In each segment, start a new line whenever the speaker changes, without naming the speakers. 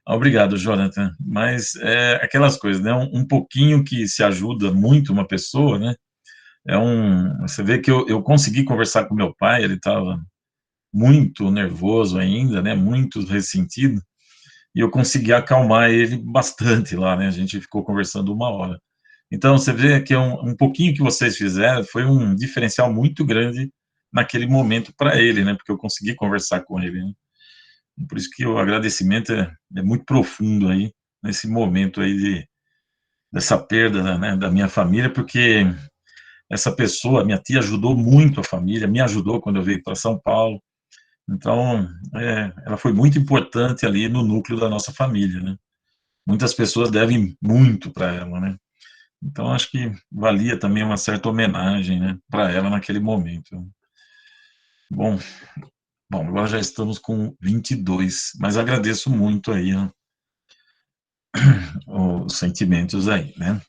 Obrigado, Jonathan. Mas é aquelas coisas, né? Um pouquinho que se ajuda muito uma pessoa, né? Você vê que eu consegui conversar com meu pai, ele estava muito nervoso ainda, né? Muito ressentido, e eu consegui acalmar ele bastante lá, né? A gente ficou conversando 1 hora. Então, você vê que um pouquinho que vocês fizeram foi um diferencial muito grande naquele momento para ele, né? Porque eu consegui conversar com ele, né? Por isso que o agradecimento é muito profundo aí, nesse momento aí dessa perda, né, da minha família, porque essa pessoa, minha tia, ajudou muito a família, me ajudou quando eu veio para São Paulo. Então, ela foi muito importante ali no núcleo da nossa família, né? Muitas pessoas devem muito para ela, né? Então, acho que valia também uma certa homenagem, né, para ela naquele momento. Bom, bom, agora já estamos com 22, mas agradeço muito aí, né, os sentimentos aí, né?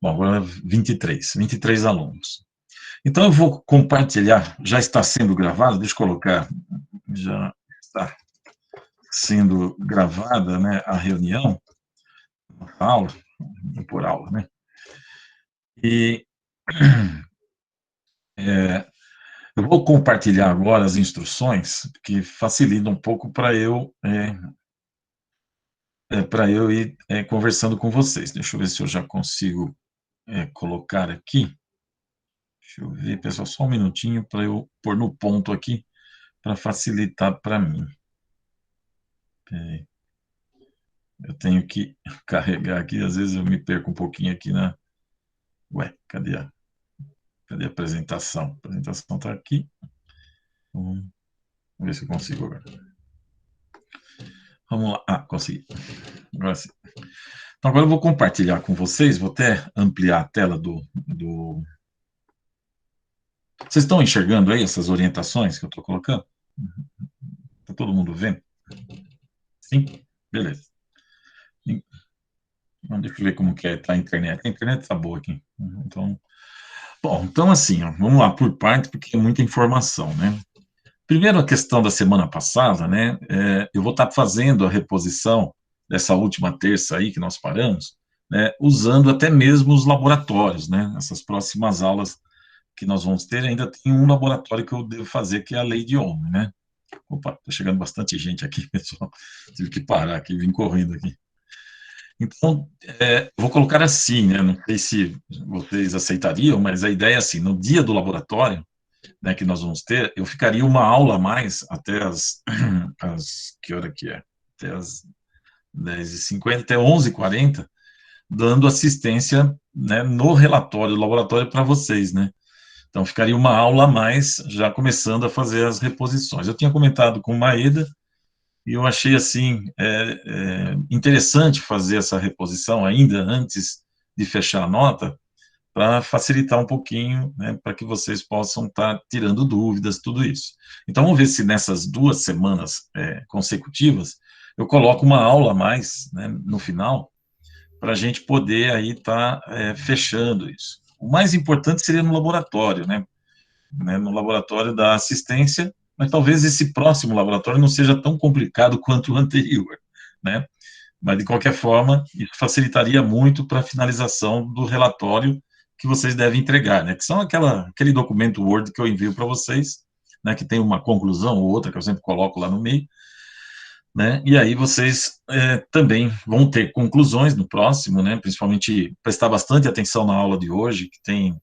Bom, agora 23 alunos. Então eu vou compartilhar, já está sendo gravado, deixa eu colocar, já está sendo gravada, né, a reunião, a aula, por aula, né? E é, eu vou compartilhar agora as instruções, que facilita um pouco para eu ir conversando com vocês. Deixa eu ver se eu já consigo colocar aqui. Deixa eu ver, pessoal, só um minutinho para eu pôr no ponto aqui, para facilitar para mim. Eu tenho que carregar aqui, às vezes eu me perco um pouquinho aqui na. Ué, cadê a apresentação? A apresentação está aqui. Vamos ver se eu consigo agora. Vamos lá. Ah, consegui. Agora sim. Então, agora eu vou compartilhar com vocês, vou até ampliar a tela do. Vocês estão enxergando aí essas orientações que eu estou colocando? Está todo mundo vendo? Sim? Beleza. Então, deixa eu ver como que está a internet. A internet está boa aqui. Então, bom, então assim, ó, vamos lá por parte, porque é muita informação, né? Primeiro, a questão da semana passada, né? Eu vou estar fazendo a reposição dessa última terça aí que nós paramos, né? Usando até mesmo os laboratórios, né? Essas próximas aulas que nós vamos ter, ainda tem um laboratório que eu devo fazer, que é a lei de Ohm, né? Opa, está chegando bastante gente aqui, pessoal. Tive que parar aqui, vim correndo aqui. Então, vou colocar assim, né? Não sei se vocês aceitariam, mas a ideia é assim: no dia do laboratório, né, que nós vamos ter, eu ficaria 1 aula a mais até que hora que é? Até as 10h50, até 11h40, dando assistência, né, no relatório, do laboratório para vocês, né? Então, ficaria 1 aula a mais, já começando a fazer as reposições. Eu tinha comentado com o Maeda, e eu achei, assim, interessante fazer essa reposição ainda antes de fechar a nota, para facilitar um pouquinho, né, para que vocês possam estar tirando dúvidas, tudo isso. Então, vamos ver se nessas 2 semanas consecutivas eu coloco 1 aula a mais, né, no final, para a gente poder aí estar fechando isso. O mais importante seria no laboratório, né, no laboratório da assistência, mas talvez esse próximo laboratório não seja tão complicado quanto o anterior, né? Mas, de qualquer forma, isso facilitaria muito para a finalização do relatório que vocês devem entregar, né? Que são aquele documento Word que eu envio para vocês, né? Que tem uma conclusão ou outra que eu sempre coloco lá no meio, né? E aí vocês também vão ter conclusões no próximo, né? Principalmente prestar bastante atenção na aula de hoje, que tem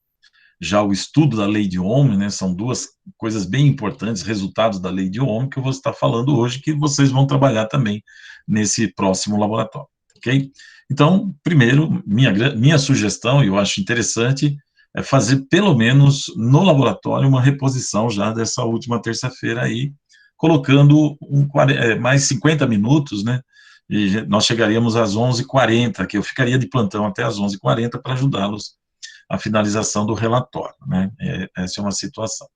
já o estudo da lei de Ohm, né? São 2 coisas bem importantes, resultados da lei de Ohm, que eu vou estar falando hoje, que vocês vão trabalhar também nesse próximo laboratório, ok? Então, primeiro, minha sugestão, e eu acho interessante, é fazer pelo menos no laboratório uma reposição já dessa última terça-feira aí, colocando mais 50 minutos, né? E nós chegaríamos às 11h40, que eu ficaria de plantão até às 11h40 para ajudá-los a finalização do relatório, né? Essa é uma situação.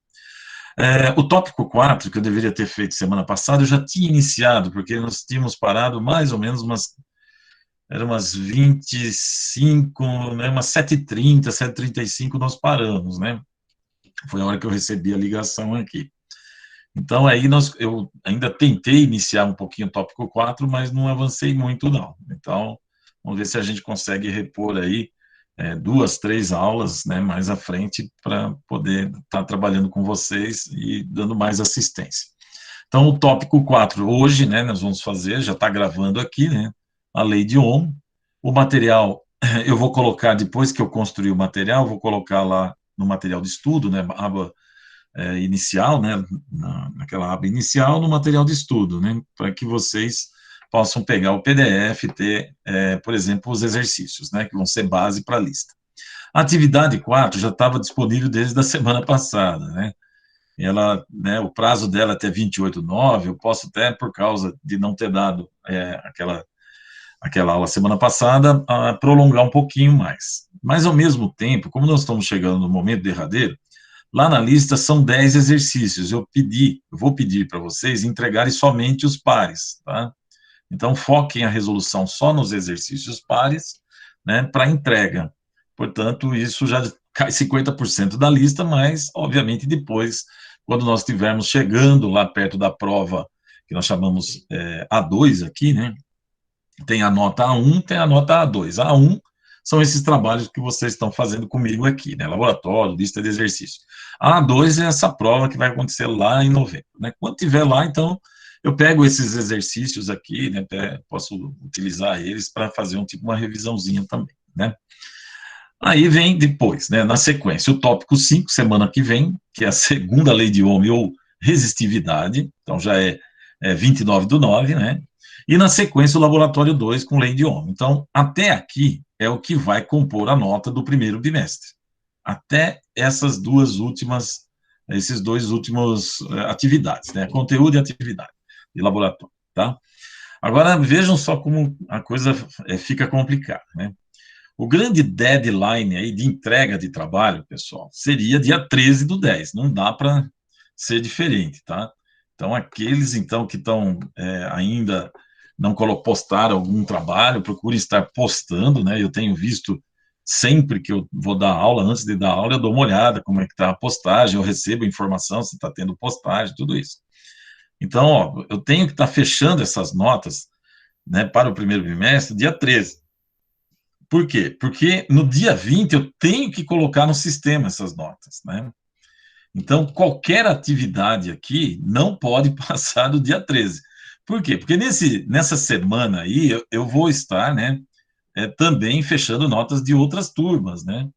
O tópico 4, que eu deveria ter feito semana passada, eu já tinha iniciado, porque nós tínhamos parado mais ou menos eram umas 25, né, umas 7h30, 7h35 nós paramos, né? Foi a hora que eu recebi a ligação aqui. Então, aí eu ainda tentei iniciar um pouquinho o tópico 4, mas não avancei muito, não. Então, vamos ver se a gente consegue repor aí 2, 3 aulas, né, mais à frente, para poder estar trabalhando com vocês e dando mais assistência. Então, o tópico 4 hoje, né, nós vamos fazer, já está gravando aqui, né, a lei de Ohm. O material, eu vou colocar, depois que eu construir o material, vou colocar lá no material de estudo, né, aba inicial, né, naquela aba inicial, no material de estudo, né, para que vocês possam pegar o PDF e ter, por exemplo, os exercícios, né, que vão ser base para a lista. A atividade 4 já estava disponível desde a semana passada, né, ela, né, o prazo dela é até 28/9, eu posso até, por causa de não ter dado aquela aula semana passada, prolongar um pouquinho mais. Mas, ao mesmo tempo, como nós estamos chegando no momento derradeiro, lá na lista são 10 exercícios. Eu vou pedir para vocês entregarem somente os pares, tá? Então, foquem a resolução só nos exercícios pares, né, para entrega. Portanto, isso já cai 50% da lista, mas, obviamente, depois, quando nós estivermos chegando lá perto da prova, que nós chamamos A2 aqui, né, tem a nota A1, tem a nota A2. A1 são esses trabalhos que vocês estão fazendo comigo aqui, né? Laboratório, lista de exercícios. A A2 é essa prova que vai acontecer lá em novembro, né? Quando tiver lá, então, eu pego esses exercícios aqui, né? Até posso utilizar eles para fazer uma revisãozinha também, né? Aí vem depois, né? Na sequência, o tópico 5, semana que vem, que é a segunda lei de Ohm ou resistividade, então já é 29/9, né? E na sequência, o laboratório 2 com lei de Ohm. Então, até aqui é o que vai compor a nota do primeiro bimestre. Até esses dois últimos atividades, né? Conteúdo e atividade de laboratório, tá? Agora, vejam só como a coisa fica complicada, né? O grande deadline aí de entrega de trabalho, pessoal, seria dia 13/10. Não dá para ser diferente, tá? Então, aqueles, então, que estão ainda não postaram algum trabalho, procurem estar postando, né? Eu tenho visto sempre que eu vou dar aula, antes de dar aula, eu dou uma olhada como é que está a postagem, eu recebo informação se está tendo postagem, tudo isso. Então, ó, eu tenho que estar fechando essas notas, né, para o primeiro bimestre, dia 13. Por quê? Porque no dia 20 eu tenho que colocar no sistema essas notas, né? Então, qualquer atividade aqui não pode passar do dia 13. Por quê? Porque nessa semana aí eu vou estar, né, também fechando notas de outras turmas, né?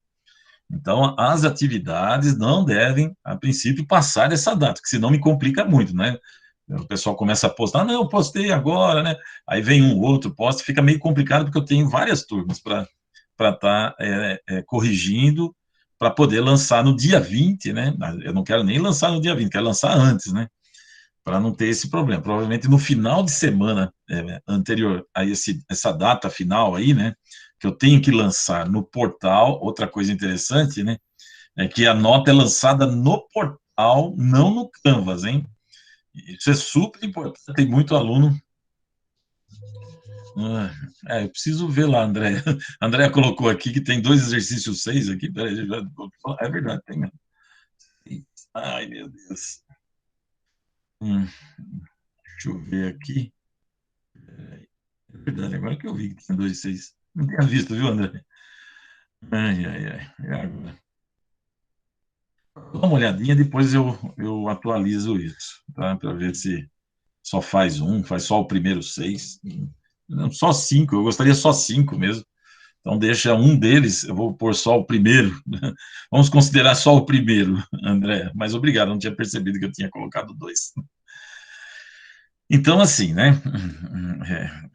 Então, as atividades não devem, a princípio, passar dessa data, que senão me complica muito, né? O pessoal começa a postar, não, eu postei agora, né? Aí vem um outro posta, fica meio complicado, porque eu tenho várias turmas para estar corrigindo, para poder lançar no dia 20, né? Eu não quero nem lançar no dia 20, quero lançar antes, né? Para não ter esse problema. Provavelmente no final de semana anterior a essa data final aí, né? Que eu tenho que lançar no portal. Outra coisa interessante, né? É que a nota é lançada no portal, não no Canvas, hein? Isso é super importante. Tem muito aluno. Eu preciso ver lá, André. André colocou aqui que tem 2 exercícios 6 aqui. Peraí, é verdade, tem mesmo. Ai, meu Deus. Deixa eu ver aqui. É verdade, agora que eu vi que tem 2 6. Não tinha visto, viu, André? Ai, ai, ai. É agora. Dá uma olhadinha, depois eu atualizo isso, tá? Para ver se só faz faz só o primeiro 6. Não, só 5, eu gostaria só 5 mesmo. Então, deixa um deles, eu vou pôr só o primeiro. Vamos considerar só o primeiro, André. Mas obrigado, não tinha percebido que eu tinha colocado 2. Então, assim, né?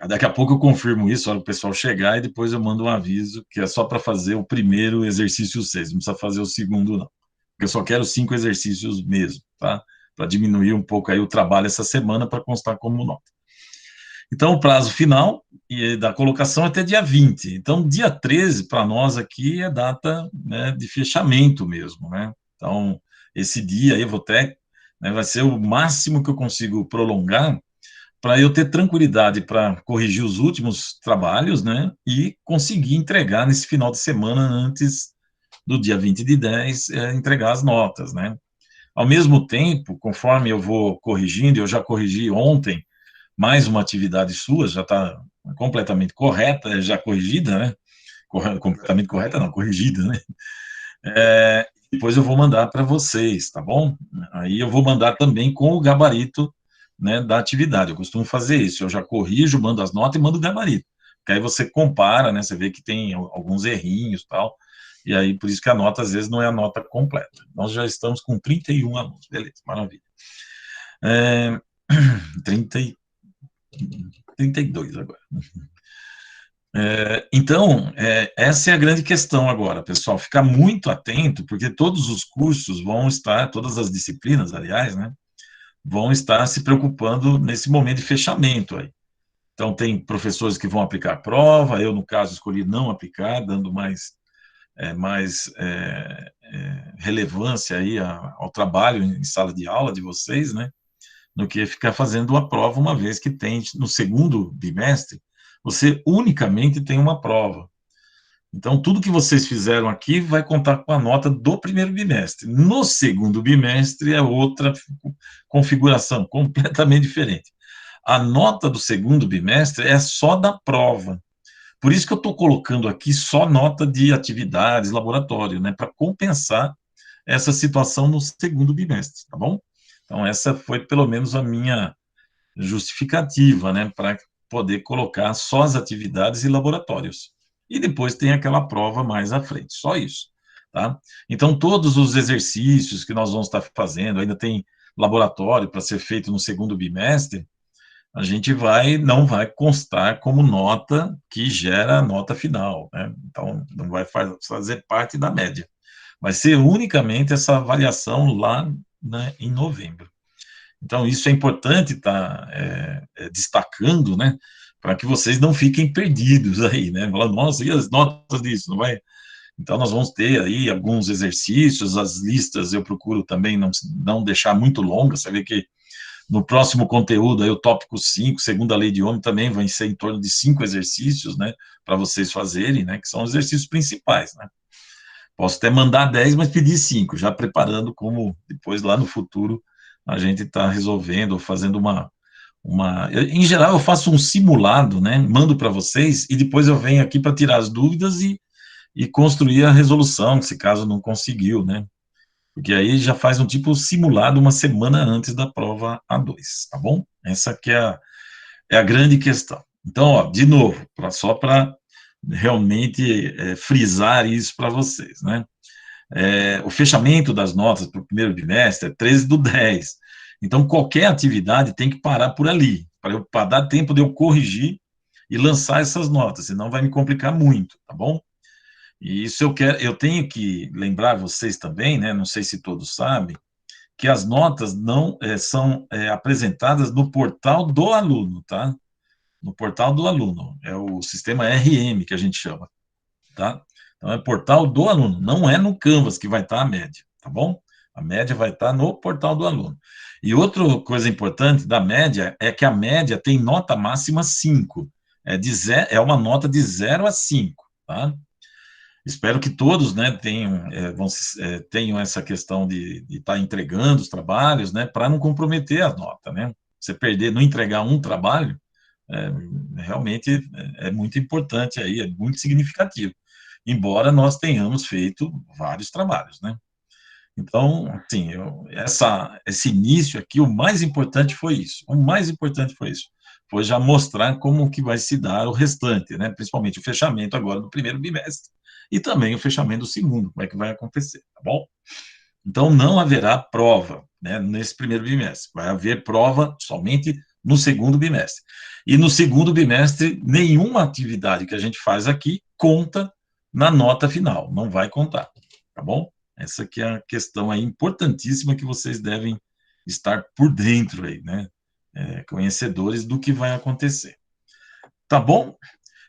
Daqui a pouco eu confirmo isso, olha o pessoal chegar e depois eu mando um aviso que é só para fazer o primeiro exercício 6, não precisa fazer o segundo, não. Porque eu só quero 5 exercícios mesmo, tá? Para diminuir um pouco aí o trabalho essa semana para constar como nota. Então, o prazo final da colocação é até dia 20. Então, dia 13, para nós aqui, é data, né, de fechamento mesmo, né? Então, esse dia aí eu vou até, né, vai ser o máximo que eu consigo prolongar para eu ter tranquilidade para corrigir os últimos trabalhos, né, e conseguir entregar nesse final de semana, antes do dia 20/10, entregar as notas, né? Ao mesmo tempo, conforme eu vou corrigindo, eu já corrigi ontem mais uma atividade sua, já está completamente correta, já corrigida, né? Completamente correta, não, corrigida, né? Depois eu vou mandar para vocês, tá bom? Aí eu vou mandar também com o gabarito, né, da atividade. Eu costumo fazer isso, eu já corrijo, mando as notas e mando o gabarito. Porque aí você compara, né, você vê que tem alguns errinhos e tal, e aí por isso que a nota às vezes não é a nota completa. Nós já estamos com 31 alunos, beleza, maravilha. 30 32 agora. Então, essa é a grande questão agora, pessoal, ficar muito atento, porque todos os cursos vão estar, todas as disciplinas, aliás, né, vão estar se preocupando nesse momento de fechamento aí. Então, tem professores que vão aplicar prova, eu, no caso, escolhi não aplicar, dando mais relevância aí ao trabalho em sala de aula de vocês, né, do que ficar fazendo a prova, uma vez que tem, no segundo bimestre, você unicamente tem uma prova. Então, tudo que vocês fizeram aqui vai contar com a nota do primeiro bimestre. No segundo bimestre é outra configuração, completamente diferente. A nota do segundo bimestre é só da prova. Por isso que eu estou colocando aqui só nota de atividades, laboratório, né, para compensar essa situação no segundo bimestre, tá bom? Então, essa foi pelo menos a minha justificativa, né, para poder colocar só as atividades e laboratórios. E depois tem aquela prova mais à frente, só isso, tá? Então, todos os exercícios que nós vamos estar fazendo, ainda tem laboratório para ser feito no segundo bimestre, a gente não vai constar como nota que gera a nota final, né? Então, não vai fazer parte da média. Vai ser unicamente essa avaliação lá, né, em novembro. Então, isso é importante estar destacando, né, para que vocês não fiquem perdidos aí, né, falando, nossa, e as notas disso, não vai? Então, nós vamos ter aí alguns exercícios, as listas eu procuro também não deixar muito longas, você vê que no próximo conteúdo, aí o tópico 5, segundo a lei de Ohm, também vai ser em torno de 5 exercícios, né, para vocês fazerem, né, que são os exercícios principais, né. Posso até mandar 10, mas pedir 5, já preparando como depois lá no futuro a gente está resolvendo ou fazendo em geral eu faço um simulado, né, mando para vocês e depois eu venho aqui para tirar as dúvidas e construir a resolução, se caso não conseguiu, né, porque aí já faz um tipo simulado uma semana antes da prova A2, tá bom? Essa que é a grande questão. Então, ó, de novo, só para realmente frisar isso para vocês, né? O fechamento das notas para o primeiro bimestre é 13/10. Então, qualquer atividade tem que parar por ali, para dar tempo de eu corrigir e lançar essas notas, senão vai me complicar muito, tá bom? E isso eu tenho que lembrar vocês também, né? Não sei se todos sabem, que as notas não são apresentadas no portal do aluno, tá? No portal do aluno, é o sistema RM que a gente chama, tá? Então, é portal do aluno, não é no Canvas que vai estar a média, tá bom? A média vai estar no portal do aluno. E outra coisa importante da média é que a média tem nota máxima 5, é uma nota de 0 a 5, tá? Espero que todos, né, tenham essa questão de estar entregando os trabalhos, né, para não comprometer a nota, né? Você perder, não entregar um trabalho, é, realmente é muito importante aí, é muito significativo, embora nós tenhamos feito vários trabalhos, né? Então, assim, esse início aqui, o mais importante foi isso, foi já mostrar como que vai se dar o restante, né? Principalmente o fechamento agora do primeiro bimestre e também o fechamento do segundo, como é que vai acontecer, tá bom? Então, não haverá prova, né, nesse primeiro bimestre. Vai haver prova somente no segundo bimestre. E no segundo bimestre, nenhuma atividade que a gente faz aqui conta na nota final, não vai contar, tá bom? Essa que é a questão aí importantíssima que vocês devem estar por dentro aí, né? Conhecedores do que vai acontecer. Tá bom?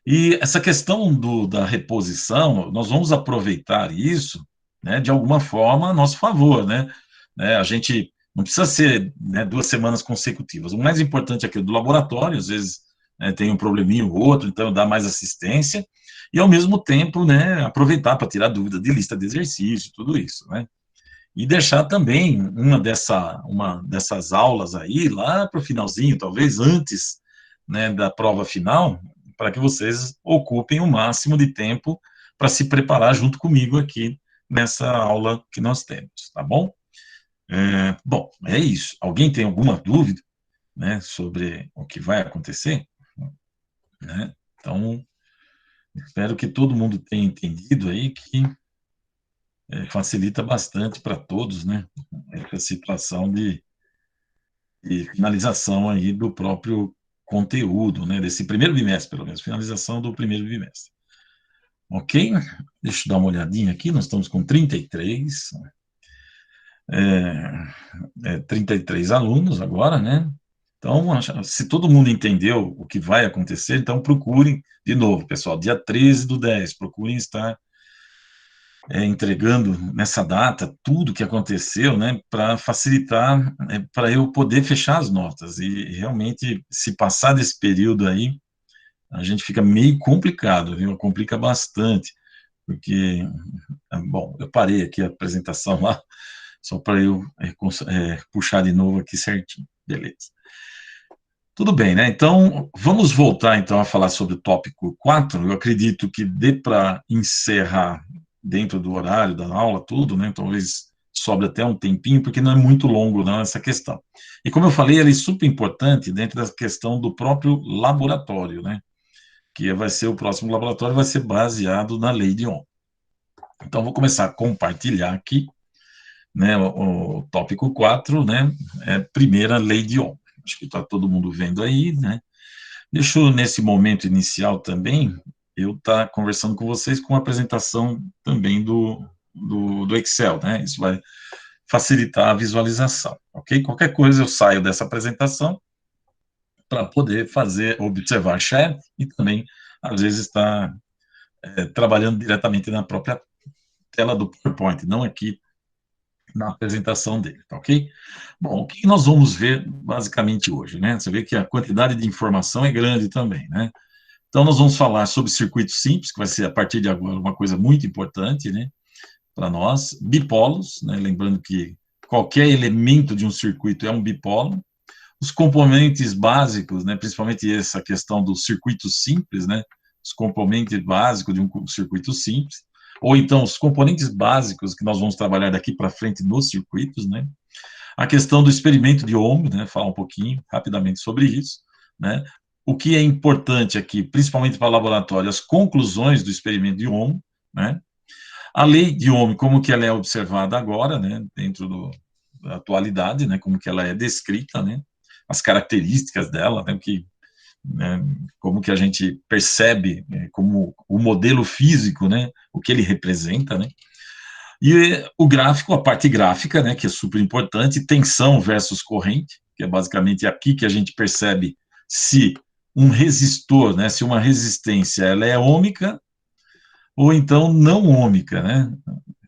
E essa questão da reposição, nós vamos aproveitar isso, né, de alguma forma a nosso favor, né? A gente não precisa ser, né, 2 semanas consecutivas. O mais importante é aquilo do laboratório, às vezes, né, tem um probleminha ou outro, então dá mais assistência, e ao mesmo tempo, né, aproveitar para tirar dúvida de lista de exercício, tudo isso, né? e deixar também uma dessas aulas aí lá para o finalzinho, talvez antes, né, da prova final, para que vocês ocupem o máximo de tempo para se preparar junto comigo aqui nessa aula que nós temos, tá bom? Bom, é isso. Alguém tem alguma dúvida, né, sobre o que vai acontecer? Né? Então, espero que todo mundo tenha entendido aí que facilita bastante para todos, né, essa situação de finalização aí do próprio conteúdo, né, desse primeiro bimestre, pelo menos, finalização do primeiro bimestre. Ok? Deixa eu dar uma olhadinha aqui, nós estamos com 33, 33 alunos agora, né? Então, se todo mundo entendeu o que vai acontecer, então procurem, de novo, pessoal, dia 13/10, procurem estar entregando nessa data tudo que aconteceu, né, para facilitar, para eu poder fechar as notas. E realmente, se passar desse período aí, a gente fica meio complicado, viu? Complica bastante, porque, bom, eu parei aqui a apresentação lá, só para eu puxar de novo aqui certinho. Beleza. Tudo bem, né? Então, vamos voltar então a falar sobre o tópico 4. Eu acredito que dê para encerrar dentro do horário da aula, tudo, né? Talvez sobre até um tempinho, porque não é muito longo, não, essa questão. E como eu falei, ela é super importante dentro da questão do próprio laboratório, né? Que vai ser o próximo laboratório, vai ser baseado na lei de Ohm. Então, vou começar a compartilhar aqui, né? O tópico 4, né? Primeira lei de Ohm. Acho que está todo mundo vendo aí, né? Deixa eu, nesse momento inicial também, eu estar conversando com vocês com a apresentação também do Excel, né? Isso vai facilitar a visualização, ok? Qualquer coisa eu saio dessa apresentação para poder observar chat e também, às vezes, estar trabalhando diretamente na própria tela do PowerPoint, não aqui na apresentação dele, tá ok? Bom, o que nós vamos ver basicamente hoje, né? Você vê que a quantidade de informação é grande também, né? Então, nós vamos falar sobre circuitos simples, que vai ser, a partir de agora, uma coisa muito importante, né, para nós. Bipolos, né, lembrando que qualquer elemento de um circuito é um bipolo. Os componentes básicos, né, principalmente essa questão dos circuitos simples, né, os componentes básicos de um circuito simples, ou então os componentes básicos que nós vamos trabalhar daqui para frente nos circuitos, né. A questão do experimento de Ohm, né, falar um pouquinho rapidamente sobre isso, né. O que é importante aqui, principalmente para o laboratório, as conclusões do experimento de Ohm, né. A lei de Ohm, como que ela é observada agora, né, dentro da atualidade, né, como que ela é descrita, né, as características dela, né, né, como que a gente percebe, como o modelo físico, né, o que ele representa, né. E o gráfico, a parte gráfica, né, que é super importante, tensão versus corrente, que é basicamente aqui que a gente percebe se um resistor, né, se uma resistência ela é ômica ou então não ômica, né?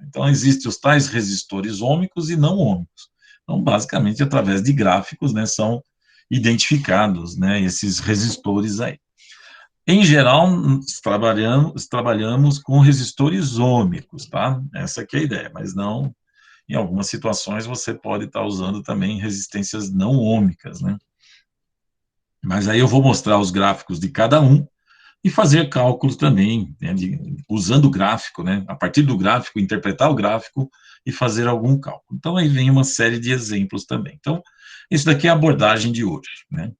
Então existem os tais resistores ômicos e não ômicos. Então, basicamente, através de gráficos, né, são identificados, né, esses resistores aí. Em geral, trabalhamos com resistores ômicos, tá? Essa aqui é a ideia, mas não, em algumas situações você pode estar usando também resistências não ômicas, né? Mas aí eu vou mostrar os gráficos de cada um e fazer cálculos também, né, usando o gráfico, né? A partir do gráfico, interpretar o gráfico e fazer algum cálculo. Então aí vem uma série de exemplos também. Então, isso daqui é a abordagem de hoje, né?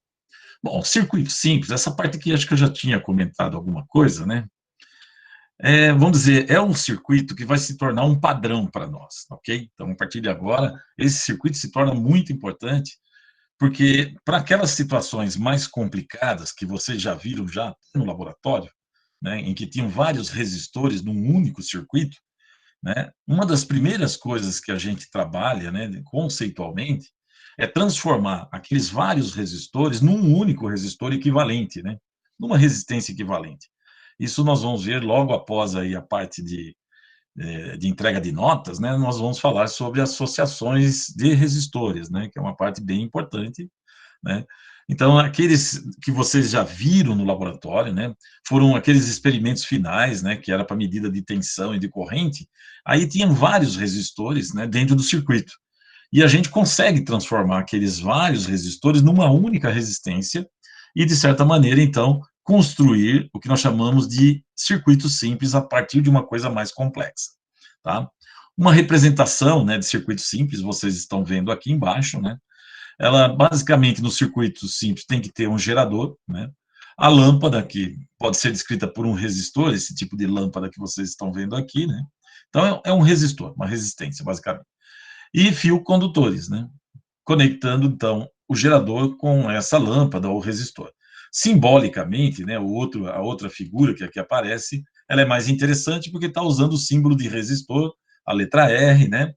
Bom, circuito simples, essa parte aqui acho que eu já tinha comentado alguma coisa, né? Vamos dizer, é um circuito que vai se tornar um padrão para nós, ok? Então, a partir de agora, esse circuito se torna muito importante, porque para aquelas situações mais complicadas que vocês já viram já no laboratório, né, em que tinham vários resistores num único circuito, né, uma das primeiras coisas que a gente trabalha, né, conceitualmente, é transformar aqueles vários resistores num único resistor equivalente, né, numa resistência equivalente. Isso nós vamos ver logo após aí a parte de entrega de notas, né, nós vamos falar sobre associações de resistores, né, que é uma parte bem importante, né, Então, aqueles que vocês já viram no laboratório, né, foram aqueles experimentos finais, né, que era para medida de tensão e de corrente, aí tinham vários resistores, né, dentro do circuito. E a gente consegue transformar aqueles vários resistores numa única resistência e, de certa maneira, então, construir o que nós chamamos de circuito simples a partir de uma coisa mais complexa, tá? Uma representação, né, de circuito simples, vocês estão vendo aqui embaixo, né? Ela, basicamente, no circuito simples, tem que ter um gerador, né? A lâmpada, que pode ser descrita por um resistor, esse tipo de lâmpada que vocês estão vendo aqui, né? Então, é um resistor, uma resistência, basicamente. E fio condutores, né? Conectando, então, o gerador com essa lâmpada ou resistor. Simbolicamente, né, a outra figura que aqui aparece, ela é mais interessante porque está usando o símbolo de resistor, a letra R, né?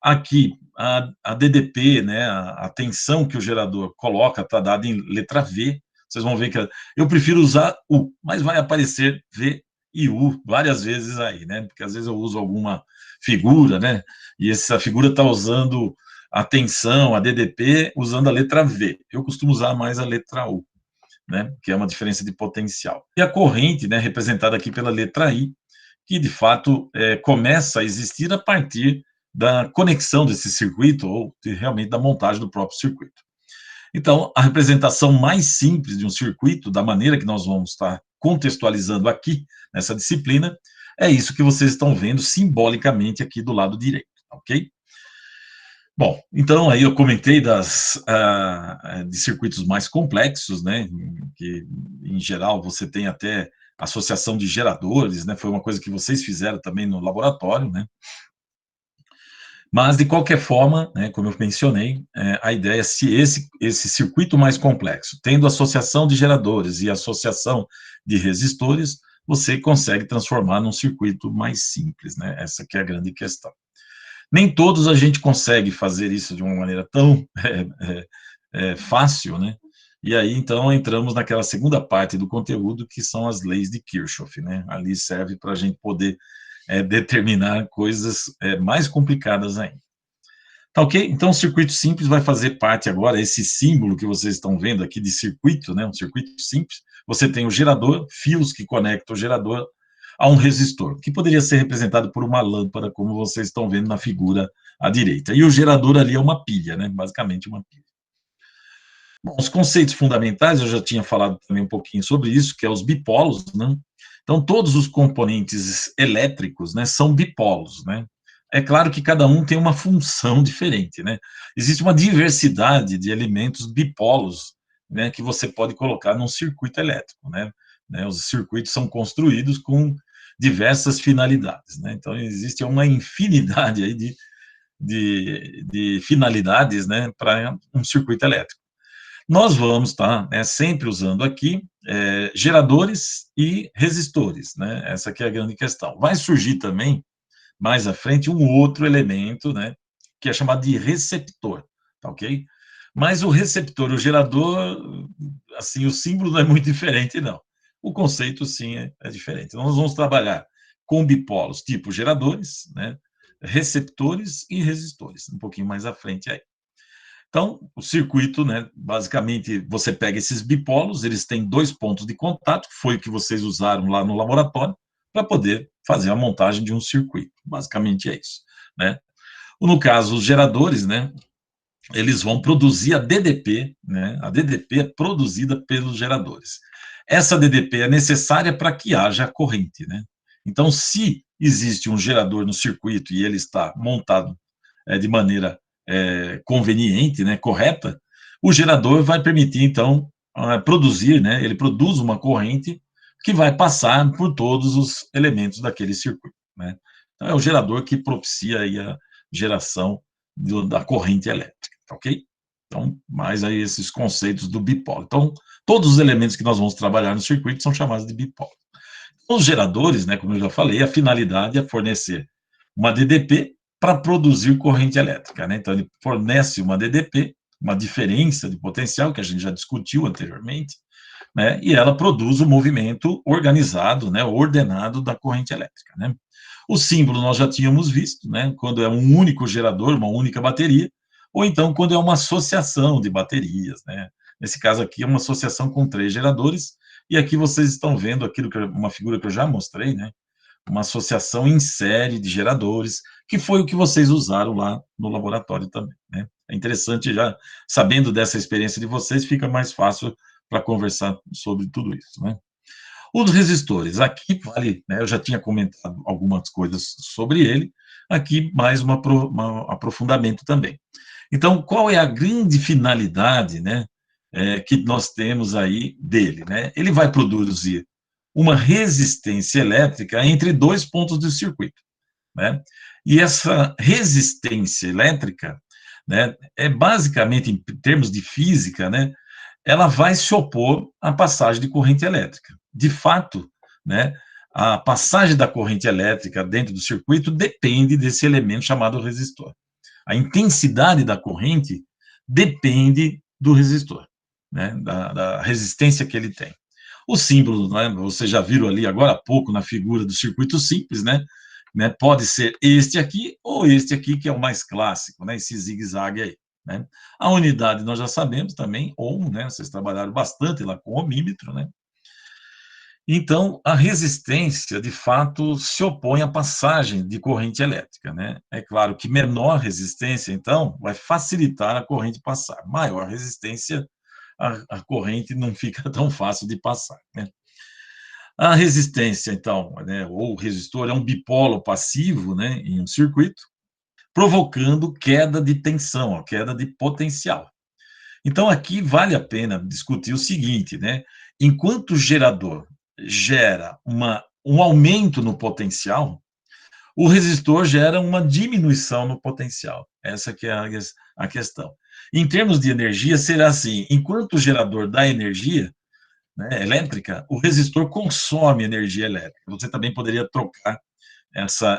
Aqui, a DDP, né, a tensão que o gerador coloca está dada em letra V. Vocês vão ver que eu prefiro usar U, mas vai aparecer V e U várias vezes aí, né? Porque às vezes eu uso alguma figura, né? E essa figura está usando a tensão, a DDP, usando a letra V. Eu costumo usar mais a letra U, né? Que é uma diferença de potencial. E a corrente, né, representada aqui pela letra I, que de fato começa a existir a partir da conexão desse circuito ou realmente da montagem do próprio circuito. Então, a representação mais simples de um circuito, da maneira que nós vamos estar contextualizando aqui nessa disciplina, é isso que vocês estão vendo simbolicamente aqui do lado direito, ok? Bom, então aí eu comentei de circuitos mais complexos, né, que em geral você tem até associação de geradores, né, foi uma coisa que vocês fizeram também no laboratório, né. Mas de qualquer forma, né, como eu mencionei, a ideia é se esse circuito mais complexo, tendo associação de geradores e associação de resistores, você consegue transformar num circuito mais simples, né, essa que é a grande questão. Nem todos a gente consegue fazer isso de uma maneira tão fácil, né? E aí, então, entramos naquela segunda parte do conteúdo, que são as leis de Kirchhoff, né? Ali serve para a gente poder determinar coisas mais complicadas ainda. Tá ok? Então, o circuito simples vai fazer parte agora, esse símbolo que vocês estão vendo aqui de circuito, né? Um circuito simples. Você tem o gerador, fios que conectam o gerador a um resistor, que poderia ser representado por uma lâmpada, como vocês estão vendo na figura à direita. E o gerador ali é uma pilha, né? Basicamente uma pilha. Bom, os conceitos fundamentais, eu já tinha falado também um pouquinho sobre isso, que é os bipolos, né? Então, todos os componentes elétricos, né, são bipolos, né? É claro que cada um tem uma função diferente, né? Existe uma diversidade de elementos bipolos, né, que você pode colocar num circuito elétrico, né? Os circuitos são construídos com diversas finalidades, né? Então, existe uma infinidade aí de finalidades, né, para um circuito elétrico. Nós vamos estar sempre usando aqui geradores e resistores, né? Essa aqui é a grande questão. Vai surgir também, mais à frente, um outro elemento, né? Que é chamado de receptor, tá ok? Mas o receptor, o gerador, assim, o símbolo não é muito diferente, não. O conceito, sim, é diferente. Então, nós vamos trabalhar com bipolos, tipo geradores, né? Receptores e resistores, um pouquinho mais à frente aí. Então, o circuito, né, basicamente, você pega esses bipolos, eles têm dois pontos de contato, que foi o que vocês usaram lá no laboratório, para poder fazer a montagem de um circuito. Basicamente é isso, né? No caso, os geradores, né, eles vão produzir a DDP, né? A DDP é produzida pelos geradores. Essa DDP é necessária para que haja corrente, né? Então, se existe um gerador no circuito e ele está montado de maneira conveniente, né, correta, o gerador vai permitir, então, produzir, né, ele produz uma corrente que vai passar por todos os elementos daquele circuito, né? Então, é o gerador que propicia aí a geração da corrente elétrica, tá ok? Então, mais aí esses conceitos do bipolo. Então, todos os elementos que nós vamos trabalhar no circuito são chamados de bipolo. Os geradores, né, como eu já falei, a finalidade é fornecer uma DDP para produzir corrente elétrica, né? Então, ele fornece uma DDP, uma diferença de potencial, que a gente já discutiu anteriormente, né? E ela produz o movimento organizado, né, ordenado da corrente elétrica, né? O símbolo nós já tínhamos visto, né? Quando é um único gerador, uma única bateria, ou então quando é uma associação de baterias, né? Nesse caso aqui é uma associação com 3 geradores, e aqui vocês estão vendo aquilo que uma figura que eu já mostrei, né, uma associação em série de geradores, que foi o que vocês usaram lá no laboratório também, né. É interessante já, sabendo dessa experiência de vocês, fica mais fácil para conversar sobre tudo isso, né. Os resistores, aqui vale, né, eu já tinha comentado algumas coisas sobre ele, aqui mais uma aprofundamento também. Então, qual é a grande finalidade, né, que nós temos aí dele, né? Ele vai produzir uma resistência elétrica entre 2 pontos do circuito, né? E essa resistência elétrica, né, é basicamente, em termos de física, né, ela vai se opor à passagem de corrente elétrica. De fato, né, a passagem da corrente elétrica dentro do circuito depende desse elemento chamado resistor. A intensidade da corrente depende do resistor, né, da resistência que ele tem. O símbolo, né, vocês já viram ali agora há pouco na figura do circuito simples, né, pode ser este aqui ou este aqui, que é o mais clássico, né, esse zigue-zague aí, né. A unidade nós já sabemos também, ohm, né, vocês trabalharam bastante lá com ohmímetro, né. Então, a resistência, de fato, se opõe à passagem de corrente elétrica, né. É claro que menor resistência, então, vai facilitar a corrente passar, maior resistência, a corrente não fica tão fácil de passar, né. A resistência, então, né, ou o resistor é um dipolo passivo, né, em um circuito, provocando queda de tensão, ó, queda de potencial. Então, aqui vale a pena discutir o seguinte, né, enquanto o gerador gera um aumento no potencial, o resistor gera uma diminuição no potencial. Essa que é a questão. Em termos de energia, será assim: enquanto o gerador dá energia, né, elétrica, o resistor consome energia elétrica. Você também poderia trocar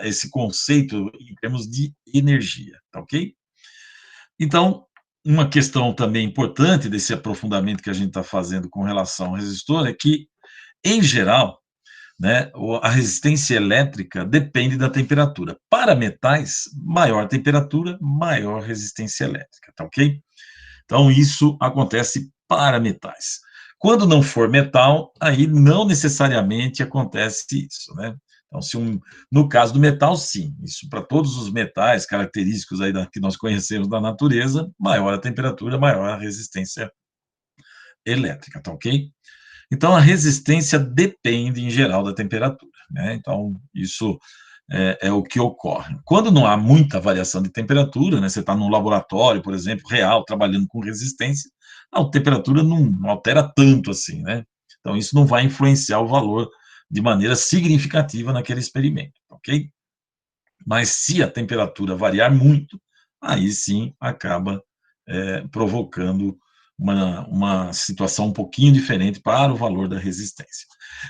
esse conceito em termos de energia, tá ok? Então, uma questão também importante desse aprofundamento que a gente está fazendo com relação ao resistor é que, em geral, né, a resistência elétrica depende da temperatura. Para metais, maior temperatura, maior resistência elétrica, tá ok? Então, isso acontece para metais. Quando não for metal, aí não necessariamente acontece isso, né? Então, no caso do metal, sim, isso para todos os metais característicos aí que nós conhecemos da natureza, maior a temperatura, maior a resistência elétrica, tá ok? Então, a resistência depende, em geral, da temperatura, né? Então, isso é o que ocorre. Quando não há muita variação de temperatura, né, você está num laboratório, por exemplo, real, trabalhando com resistência, a temperatura não altera tanto assim, né? Então, isso não vai influenciar o valor de maneira significativa naquele experimento, ok? Mas se a temperatura variar muito, aí sim acaba provocando uma situação um pouquinho diferente para o valor da resistência.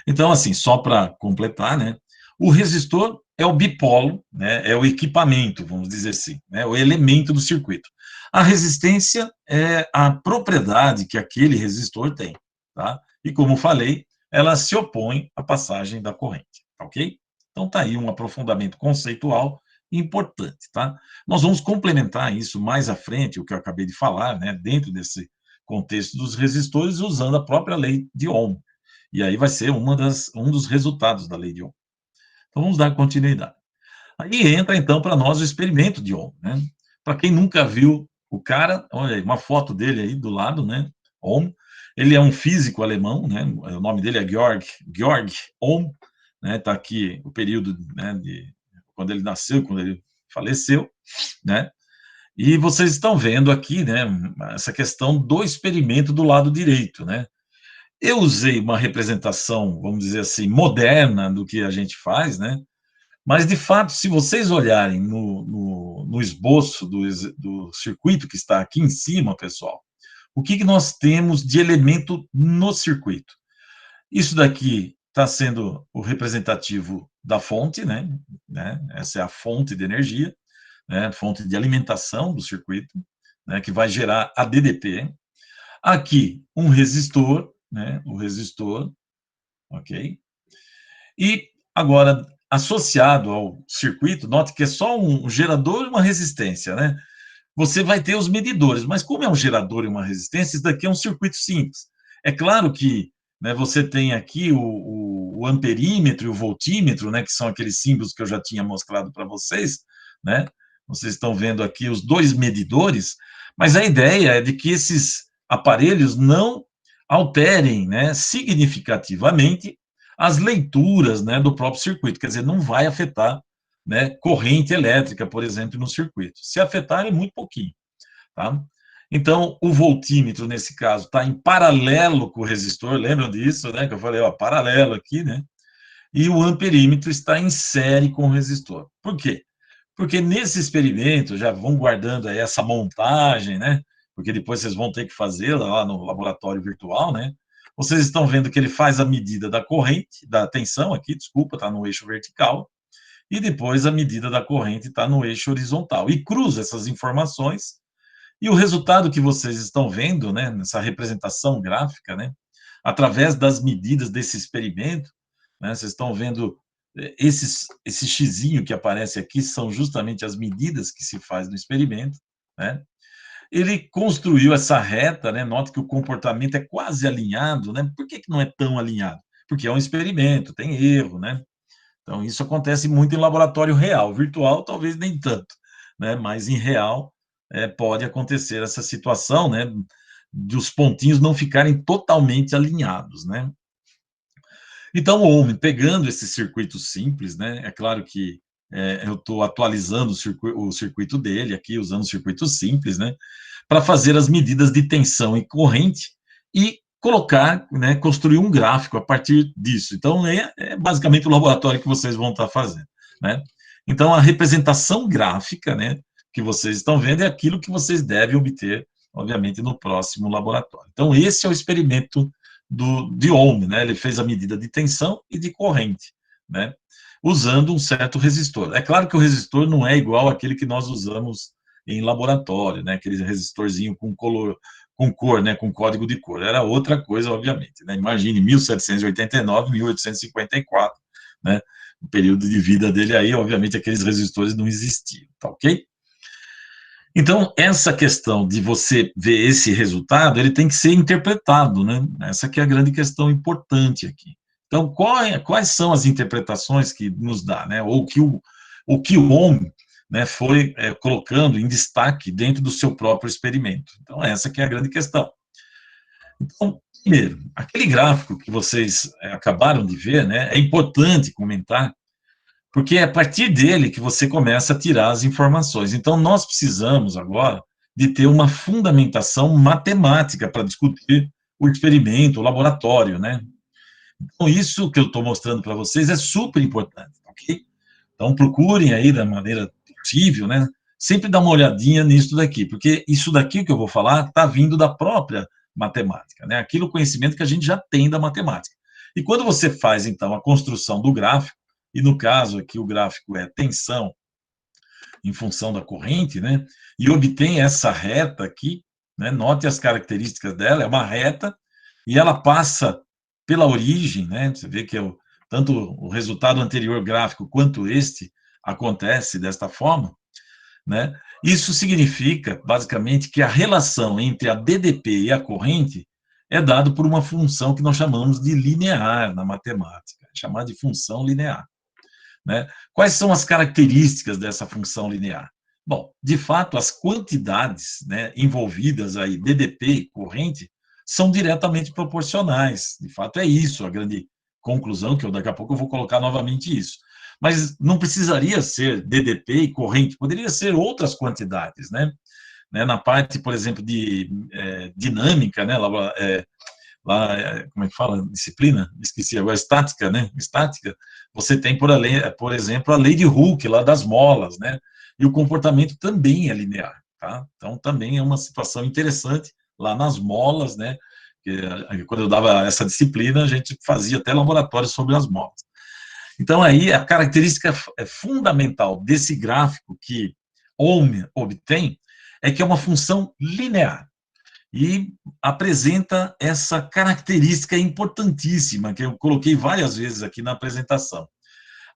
Então, assim, só para completar, né, o resistor é o bipolo, né, é o equipamento, vamos dizer assim, né, o elemento do circuito. A resistência é a propriedade que aquele resistor tem, tá? E como falei, ela se opõe à passagem da corrente, ok? Então tá aí um aprofundamento conceitual importante, tá? Nós vamos complementar isso mais à frente, o que eu acabei de falar, né, dentro desse contexto dos resistores, usando a própria lei de Ohm. E aí vai ser um dos resultados da lei de Ohm. Então vamos dar continuidade. Aí entra então para nós o experimento de Ohm, né? Para quem nunca viu o cara, olha aí, uma foto dele aí do lado, né? Ohm. Ele é um físico alemão, né? O nome dele é Georg Ohm, né? Tá aqui o período, né, de quando ele nasceu, quando ele faleceu, né? E vocês estão vendo aqui, né, essa questão do experimento do lado direito, né? Eu usei uma representação, vamos dizer assim, moderna do que a gente faz, né? Mas, de fato, se vocês olharem no esboço do circuito que está aqui em cima, pessoal, o que nós temos de elemento no circuito? Isso daqui está sendo o representativo da fonte, né? Essa é a fonte de energia, né? Fonte de alimentação do circuito, né? Que vai gerar a DDP. Aqui, um resistor, né? O resistor, ok? E agora, associado ao circuito, note que é só um gerador e uma resistência, né? você vai ter os medidores, mas como é um gerador e uma resistência, isso daqui é um circuito simples. É claro que, né, você tem aqui o amperímetro e o voltímetro, né, que são aqueles símbolos que eu já tinha mostrado para vocês, né? Vocês estão vendo aqui os dois medidores, mas a ideia é de que esses aparelhos não alterem, né, significativamente as leituras, né, do próprio circuito, quer dizer, não vai afetar, né, corrente elétrica, por exemplo, no circuito. Se afetar, é muito pouquinho, tá? Então, o voltímetro, nesse caso, está em paralelo com o resistor, lembram disso, né, que eu falei, ó, paralelo aqui, né? E o amperímetro está em série com o resistor. Por quê? Porque nesse experimento, já vão guardando aí essa montagem, né? Porque depois vocês vão ter que fazer lá no laboratório virtual, né? Vocês estão vendo que ele faz a medida da corrente, da tensão aqui, desculpa, está no eixo vertical, e depois a medida da corrente está no eixo horizontal. E cruza essas informações, e o resultado que vocês estão vendo, né, nessa representação gráfica, né, através das medidas desse experimento, né, vocês estão vendo esse xizinho que aparece aqui são justamente as medidas que se faz no experimento, né? Ele construiu essa reta, né? Nota que o comportamento é quase alinhado, né? Por que não é tão alinhado? Porque é um experimento, tem erro, né? Então, isso acontece muito em laboratório real. Virtual, talvez nem tanto, né? Mas em real, pode acontecer essa situação, né? De os pontinhos não ficarem totalmente alinhados, né? Então, o homem, pegando esse circuito simples, né? É claro que eu estou atualizando o circuito dele aqui, usando o circuito simples, né? Para fazer as medidas de tensão e corrente e colocar, né, construir um gráfico a partir disso. Então, basicamente o laboratório que vocês vão estar fazendo, né? Então, a representação gráfica, né, que vocês estão vendo é aquilo que vocês devem obter, obviamente, no próximo laboratório. Então, esse é o experimento de Ohm, né? Ele fez a medida de tensão e de corrente, né? Usando um certo resistor. É claro que o resistor não é igual àquele que nós usamos em laboratório, né? Aquele resistorzinho com cor, né? Com código de cor. Era outra coisa, obviamente, né? Imagine 1789, 1854, né? O período de vida dele aí, obviamente, aqueles resistores não existiam, tá ok? Então, essa questão de você ver esse resultado, ele tem que ser interpretado, né? Essa que é a grande questão importante aqui. Então, quais são as interpretações que nos dá, né? Ou que o homem, né, foi colocando em destaque dentro do seu próprio experimento. Então, essa que é a grande questão. Então, primeiro, aquele gráfico que vocês acabaram de ver, né, é importante comentar, porque é a partir dele que você começa a tirar as informações. Então, nós precisamos agora de ter uma fundamentação matemática para discutir o experimento, o laboratório, né? Então, isso que eu estou mostrando para vocês é super importante, ok? Então, procurem aí da maneira possível, né? Sempre dar uma olhadinha nisso daqui, porque isso daqui que eu vou falar está vindo da própria matemática, né? Aquilo conhecimento que a gente já tem da matemática. E quando você faz, então, a construção do gráfico, e no caso aqui o gráfico é tensão em função da corrente, né? E obtém essa reta aqui, né? Note as características dela, é uma reta, e ela passa pela origem, né? Você vê que tanto o resultado anterior gráfico quanto este acontece desta forma, né? Isso significa, basicamente, que a relação entre a DDP e a corrente é dado por uma função que nós chamamos de linear na matemática, chamada de função linear, né? Quais são as características dessa função linear? Bom, de fato, as quantidades, né, envolvidas aí, DDP e corrente, são diretamente proporcionais. De fato, é isso a grande conclusão, que daqui a pouco eu vou colocar novamente isso. Mas não precisaria ser DDP e corrente, poderia ser outras quantidades, né? Na parte, por exemplo, de dinâmica, né? Como é que fala? Disciplina? Esqueci agora, estática, né? Estática, você tem, por exemplo, a lei de Hooke, lá das molas, né? E o comportamento também é linear, tá? Então, também é uma situação interessante lá nas molas, né? Quando eu dava essa disciplina, a gente fazia até laboratórios sobre as molas. Então, aí, a característica fundamental desse gráfico que Ohm obtém é que é uma função linear e apresenta essa característica importantíssima, que eu coloquei várias vezes aqui na apresentação.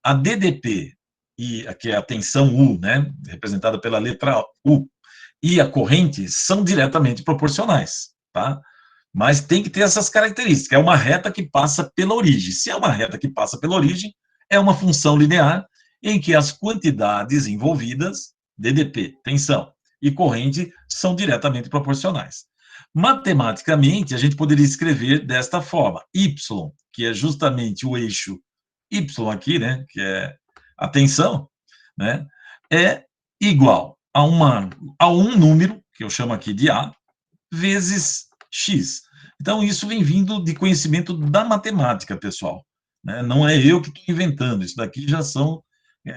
A DDP, que é a tensão U, né, representada pela letra U, e a corrente são diretamente proporcionais, tá? Mas tem que ter essas características. É uma reta que passa pela origem. Se é uma reta que passa pela origem, é uma função linear em que as quantidades envolvidas, DDP, tensão e corrente, são diretamente proporcionais. Matematicamente, a gente poderia escrever desta forma: y, que é justamente o eixo y aqui, né, que é a tensão, né, é igual a um número, que eu chamo aqui de A, vezes X. Então, isso vem vindo de conhecimento da matemática, pessoal, né? Não é eu que estou inventando, isso daqui já são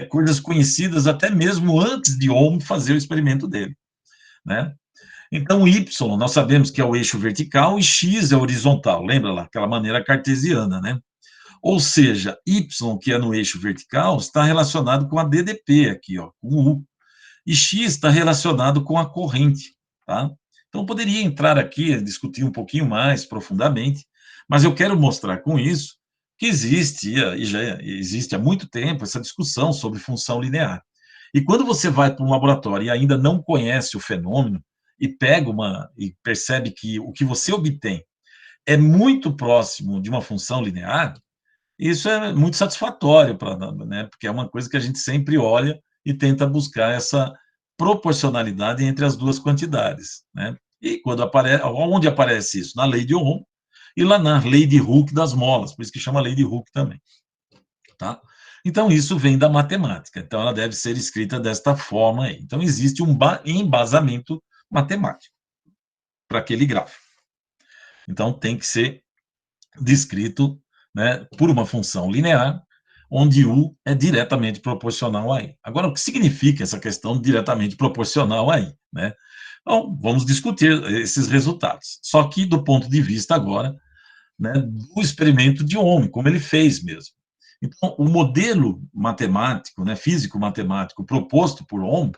coisas conhecidas até mesmo antes de Ohm fazer o experimento dele, né? Então, Y, nós sabemos que é o eixo vertical e X é horizontal, lembra lá, aquela maneira cartesiana, né? Ou seja, Y, que é no eixo vertical, está relacionado com a DDP aqui, ó, com o U. E X está relacionado com a corrente, tá? Então, poderia entrar aqui, discutir um pouquinho mais profundamente, mas eu quero mostrar com isso que existia, e já existe há muito tempo, essa discussão sobre função linear. E quando você vai para um laboratório e ainda não conhece o fenômeno, e pega e percebe que o que você obtém é muito próximo de uma função linear, isso é muito satisfatório, né, porque é uma coisa que a gente sempre olha e tenta buscar essa proporcionalidade entre as duas quantidades, né? E quando aparece, onde aparece isso? Na lei de Ohm e lá na lei de Hooke das molas, por isso que chama lei de Hooke também, tá? Então, isso vem da matemática, então ela deve ser escrita desta forma aí. Então, existe um embasamento matemático para aquele gráfico. Então, tem que ser descrito, né, por uma função linear, onde U é diretamente proporcional a I. Agora, o que significa essa questão diretamente proporcional a I, né? Então, vamos discutir esses resultados. Só que do ponto de vista agora, né, do experimento de Ohm, como ele fez mesmo. Então, o modelo matemático, né, físico-matemático proposto por Ohm,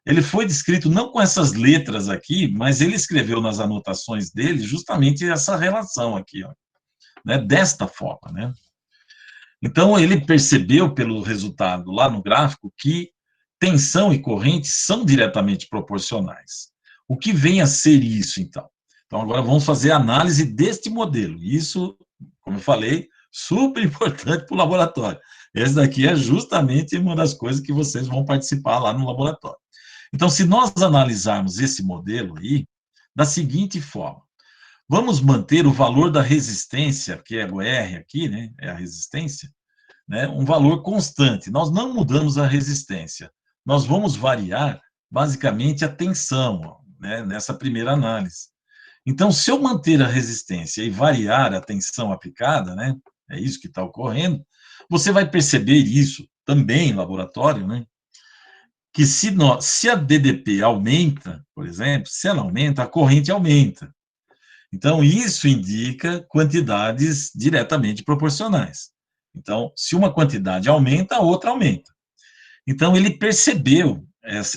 ele foi descrito não com essas letras aqui, mas ele escreveu nas anotações dele justamente essa relação aqui, ó, né, desta forma, né? Então, ele percebeu pelo resultado lá no gráfico que tensão e corrente são diretamente proporcionais. O que vem a ser isso, então? Então, agora vamos fazer a análise deste modelo. Isso, como eu falei, super importante para o laboratório. Esse daqui é justamente uma das coisas que vocês vão participar lá no laboratório. Então, se nós analisarmos esse modelo aí, da seguinte forma: vamos manter o valor da resistência, que é o R aqui, né, é a resistência, né, um valor constante. Nós não mudamos a resistência. Nós vamos variar, basicamente, a tensão, né, nessa primeira análise. Então, se eu manter a resistência e variar a tensão aplicada, né, é isso que está ocorrendo, você vai perceber isso também em laboratório, né, que se a DDP aumenta, por exemplo, se ela aumenta, a corrente aumenta. Então, isso indica quantidades diretamente proporcionais. Então, se uma quantidade aumenta, a outra aumenta. Então, ele percebeu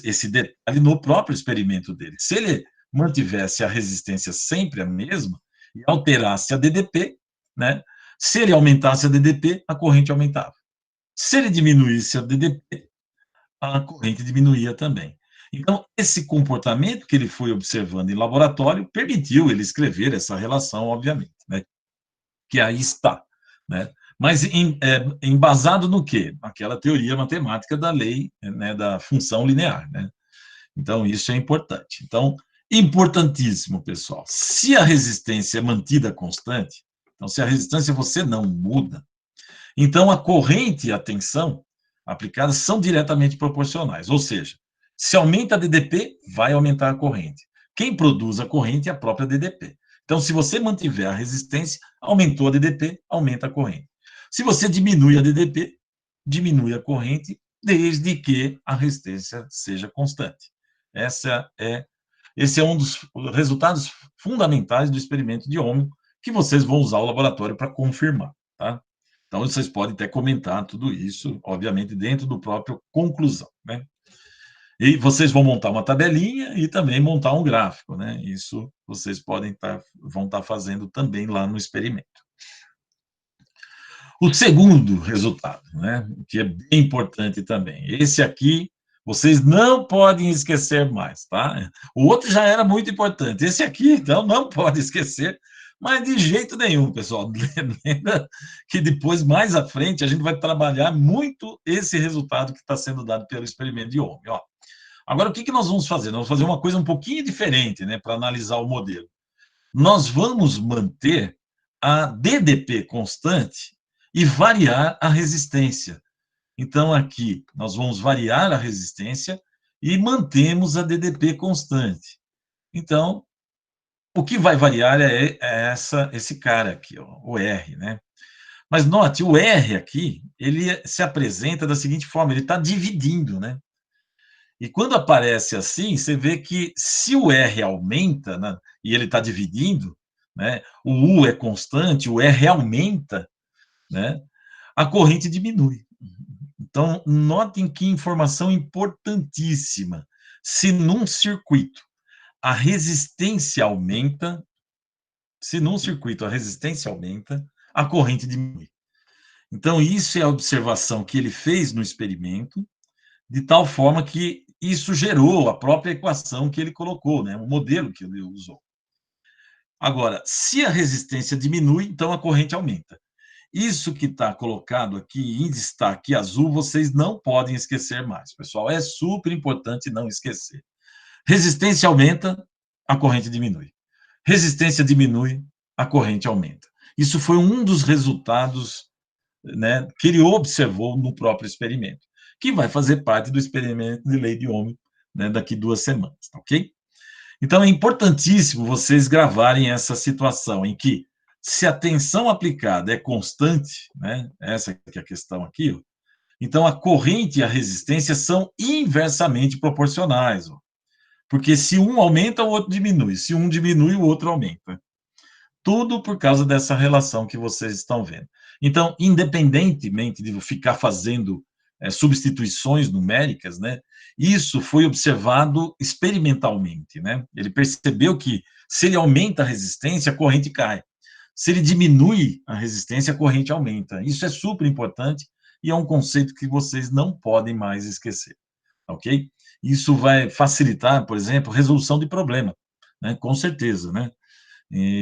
esse detalhe no próprio experimento dele. Se ele mantivesse a resistência sempre a mesma e alterasse a DDP, né? Se ele aumentasse a DDP, a corrente aumentava. Se ele diminuísse a DDP, a corrente diminuía também. Então, esse comportamento que ele foi observando em laboratório permitiu ele escrever essa relação, obviamente, né? Que aí está, né? Mas embasado no quê? Aquela teoria matemática da lei, né, da função linear, né? Então, isso é importante. Então, importantíssimo, pessoal. Se a resistência é mantida constante, então, se a resistência você não muda, então a corrente e a tensão aplicadas são diretamente proporcionais, ou seja, se aumenta a DDP, vai aumentar a corrente. Quem produz a corrente é a própria DDP. Então, se você mantiver a resistência, aumentou a DDP, aumenta a corrente. Se você diminui a DDP, diminui a corrente, desde que a resistência seja constante. Esse é um dos resultados fundamentais do experimento de Ohm, que vocês vão usar o laboratório para confirmar, tá? Então, vocês podem até comentar tudo isso, obviamente, dentro do próprio conclusão, né? E vocês vão montar uma tabelinha e também montar um gráfico, né? Isso vocês vão estar fazendo também lá no experimento. O segundo resultado, né, que é bem importante também, esse aqui Vocês não podem esquecer mais, tá? O outro já era muito importante. Esse aqui, então, não pode esquecer, mas de jeito nenhum, pessoal. Lembra que depois, mais à frente, a gente vai trabalhar muito esse resultado que está sendo dado pelo experimento de Ohm. Ó, agora, o que nós vamos fazer? Nós vamos fazer uma coisa um pouquinho diferente, né, para analisar o modelo. Nós vamos manter a DDP constante e variar a resistência. Então, aqui, nós vamos variar a resistência e mantemos a DDP constante. Então, o que vai variar é esse cara aqui, ó, o R, né? Mas note, o R aqui, ele se apresenta da seguinte forma, ele está dividindo, né? E quando aparece assim, você vê que se o R aumenta, né, e ele está dividindo, né, o U é constante, o R aumenta, né, a corrente diminui. Então, notem que informação importantíssima. Se num circuito a resistência aumenta, a corrente diminui. Então, isso é a observação que ele fez no experimento, de tal forma que isso gerou a própria equação que ele colocou, né, o modelo que ele usou. Agora, se a resistência diminui, então a corrente aumenta. Isso que está colocado aqui em destaque azul, vocês não podem esquecer mais, pessoal. É super importante não esquecer. Resistência aumenta, a corrente diminui. Resistência diminui, a corrente aumenta. Isso foi um dos resultados, né, que ele observou no próprio experimento, que vai fazer parte do experimento de lei de Ohm, né, daqui 2 semanas, ok? Então, é importantíssimo vocês gravarem essa situação em que, se a tensão aplicada é constante, né, essa que é a questão aqui, ó, então a corrente e a resistência são inversamente proporcionais, ó, porque se um aumenta, o outro diminui, se um diminui, o outro aumenta. Tudo por causa dessa relação que vocês estão vendo. Então, independentemente de ficar fazendo substituições numéricas, né, isso foi observado experimentalmente, né? Ele percebeu que se ele aumenta a resistência, a corrente cai. Se ele diminui a resistência, a corrente aumenta. Isso é super importante e é um conceito que vocês não podem mais esquecer, ok? Isso vai facilitar, por exemplo, resolução de problema, né? Com certeza, né?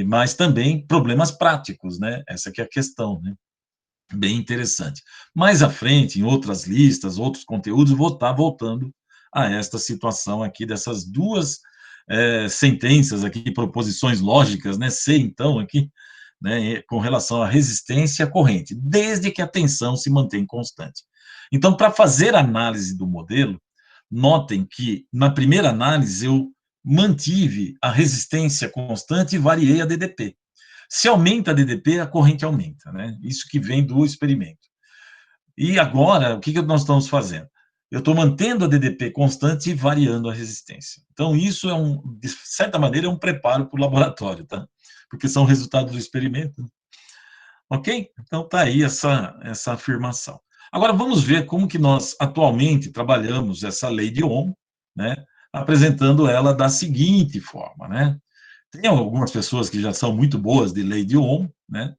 Mas também problemas práticos, né? Essa que é a questão, né? Bem interessante. Mais à frente, em outras listas, outros conteúdos, vou estar voltando a esta situação aqui dessas duas sentenças aqui, proposições lógicas, né? C, então, aqui, né, com relação à resistência à corrente, desde que a tensão se mantém constante. Então, para fazer a análise do modelo, notem que, na primeira análise, eu mantive a resistência constante e variei a DDP. Se aumenta a DDP, a corrente aumenta, né? Isso que vem do experimento. E agora, o que nós estamos fazendo? Eu estou mantendo a DDP constante e variando a resistência. Então, isso de certa maneira, é um preparo para o laboratório, tá? Porque são resultados do experimento. Ok? Então, está aí essa afirmação. Agora, vamos ver como que nós atualmente trabalhamos essa lei de Ohm, né? Apresentando ela da seguinte forma, né? Tem algumas pessoas que já são muito boas de lei de Ohm, né?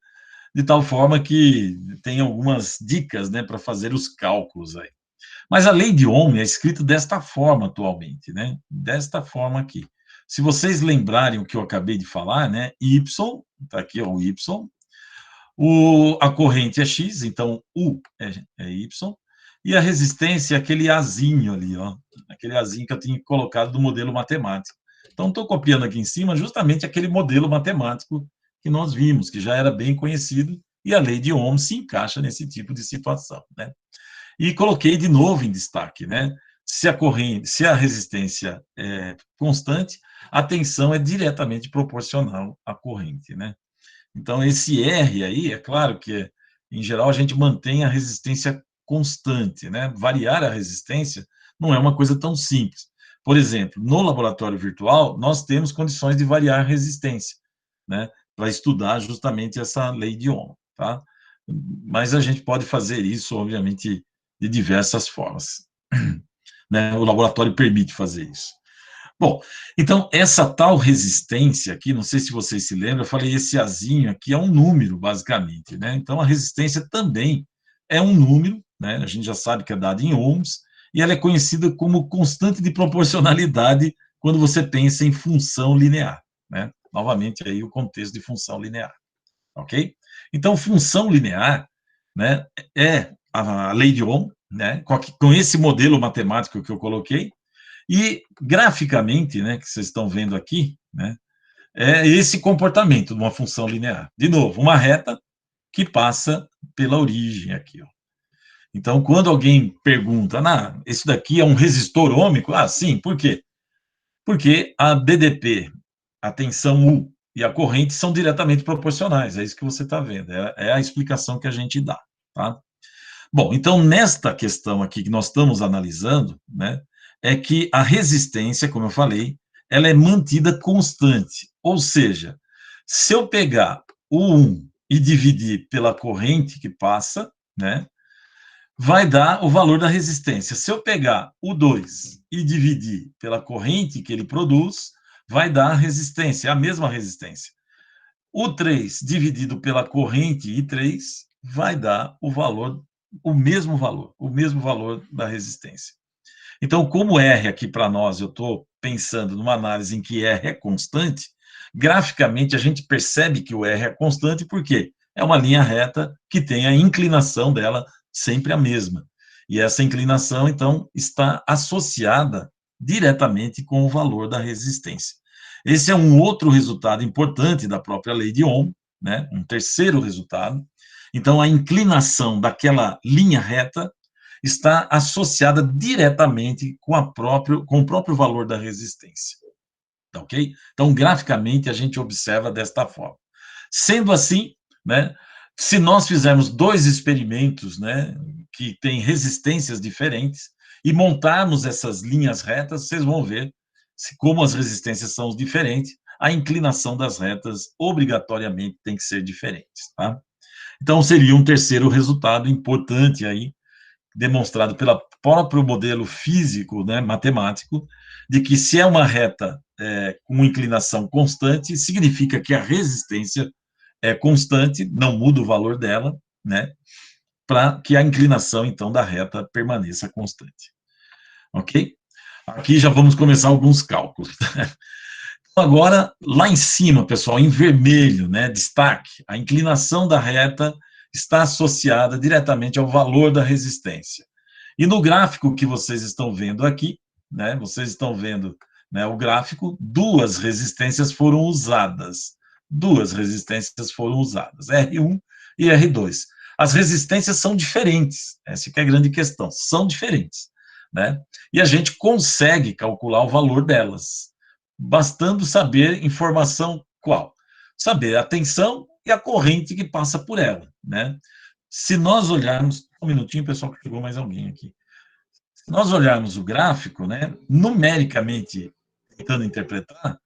De tal forma que tem algumas dicas, né, para fazer os cálculos aí. Mas a lei de Ohm é escrita desta forma atualmente, né? Desta forma aqui. Se vocês lembrarem o que eu acabei de falar, né? Y, está aqui ó, o Y, a corrente é X, então U é Y, e a resistência é aquele Azinho ali, ó, aquele Azinho que eu tinha colocado do modelo matemático. Então, estou copiando aqui em cima justamente aquele modelo matemático que nós vimos, que já era bem conhecido, e a lei de Ohm se encaixa nesse tipo de situação, né? E coloquei de novo em destaque, né? Se a resistência é constante, a tensão é diretamente proporcional à corrente, né? Então, esse R aí, é claro que, em geral, a gente mantém a resistência constante, né? Variar a resistência não é uma coisa tão simples. Por exemplo, no laboratório virtual, nós temos condições de variar a resistência, né? Para estudar justamente essa lei de Ohm, tá? Mas a gente pode fazer isso, obviamente, de diversas formas, né? O laboratório permite fazer isso. Bom, então, essa tal resistência aqui, não sei se vocês se lembram, eu falei, esse Azinho aqui é um número, basicamente, né? Então, a resistência também é um número, né? A gente já sabe que é dado em ohms, e ela é conhecida como constante de proporcionalidade quando você pensa em função linear, né? Novamente, aí o contexto de função linear, ok? Então, função linear, né, é a lei de Ohm, né, com esse modelo matemático que eu coloquei, e graficamente, né, que vocês estão vendo aqui, né, é esse comportamento de uma função linear. De novo, uma reta que passa pela origem aqui, ó. Então, quando alguém pergunta, isso daqui é um resistor ôhmico? Ah, sim, por quê? Porque a DDP, a tensão U e a corrente são diretamente proporcionais, é isso que você está vendo, é a explicação que a gente dá, tá? Bom, então, nesta questão aqui que nós estamos analisando, né, é que a resistência, como eu falei, ela é mantida constante, ou seja, se eu pegar o 1 e dividir pela corrente que passa, né, vai dar o valor da resistência. Se eu pegar o 2 e dividir pela corrente que ele produz, vai dar a resistência, a mesma resistência. O 3 dividido pela corrente I3 vai dar o mesmo valor da resistência. Então, como R aqui para nós, eu estou pensando numa análise em que R é constante, graficamente a gente percebe que o R é constante porque é uma linha reta que tem a inclinação dela sempre a mesma. E essa inclinação, então, está associada diretamente com o valor da resistência. Esse é um outro resultado importante da própria lei de Ohm, né? Um terceiro resultado. Então, a inclinação daquela linha reta está associada diretamente com o próprio valor da resistência. Tá ok? Então, graficamente, a gente observa desta forma. Sendo assim, né, se nós fizermos dois experimentos, né, que têm resistências diferentes, e montarmos essas linhas retas, vocês vão ver como as resistências são diferentes, a inclinação das retas obrigatoriamente tem que ser diferente, tá? Então, seria um terceiro resultado importante aí, demonstrado pelo próprio modelo físico, né, matemático, de que se é uma reta com inclinação constante, significa que a resistência é constante, não muda o valor dela, né, para que a inclinação, então, da reta permaneça constante. Ok? Aqui já vamos começar alguns cálculos. Agora, lá em cima, pessoal, em vermelho, né, destaque, a inclinação da reta está associada diretamente ao valor da resistência. E no gráfico que vocês estão vendo aqui, né, vocês estão vendo, né, o gráfico, duas resistências foram usadas. Duas resistências foram usadas, R1 e R2. As resistências são diferentes, essa que é a grande questão, são diferentes, né? E a gente consegue calcular o valor delas, bastando saber informação qual? Saber a tensão e a corrente que passa por ela, né? Se nós olharmos, um minutinho, pessoal, que chegou mais alguém aqui. Se nós olharmos o gráfico, né, numericamente tentando interpretar,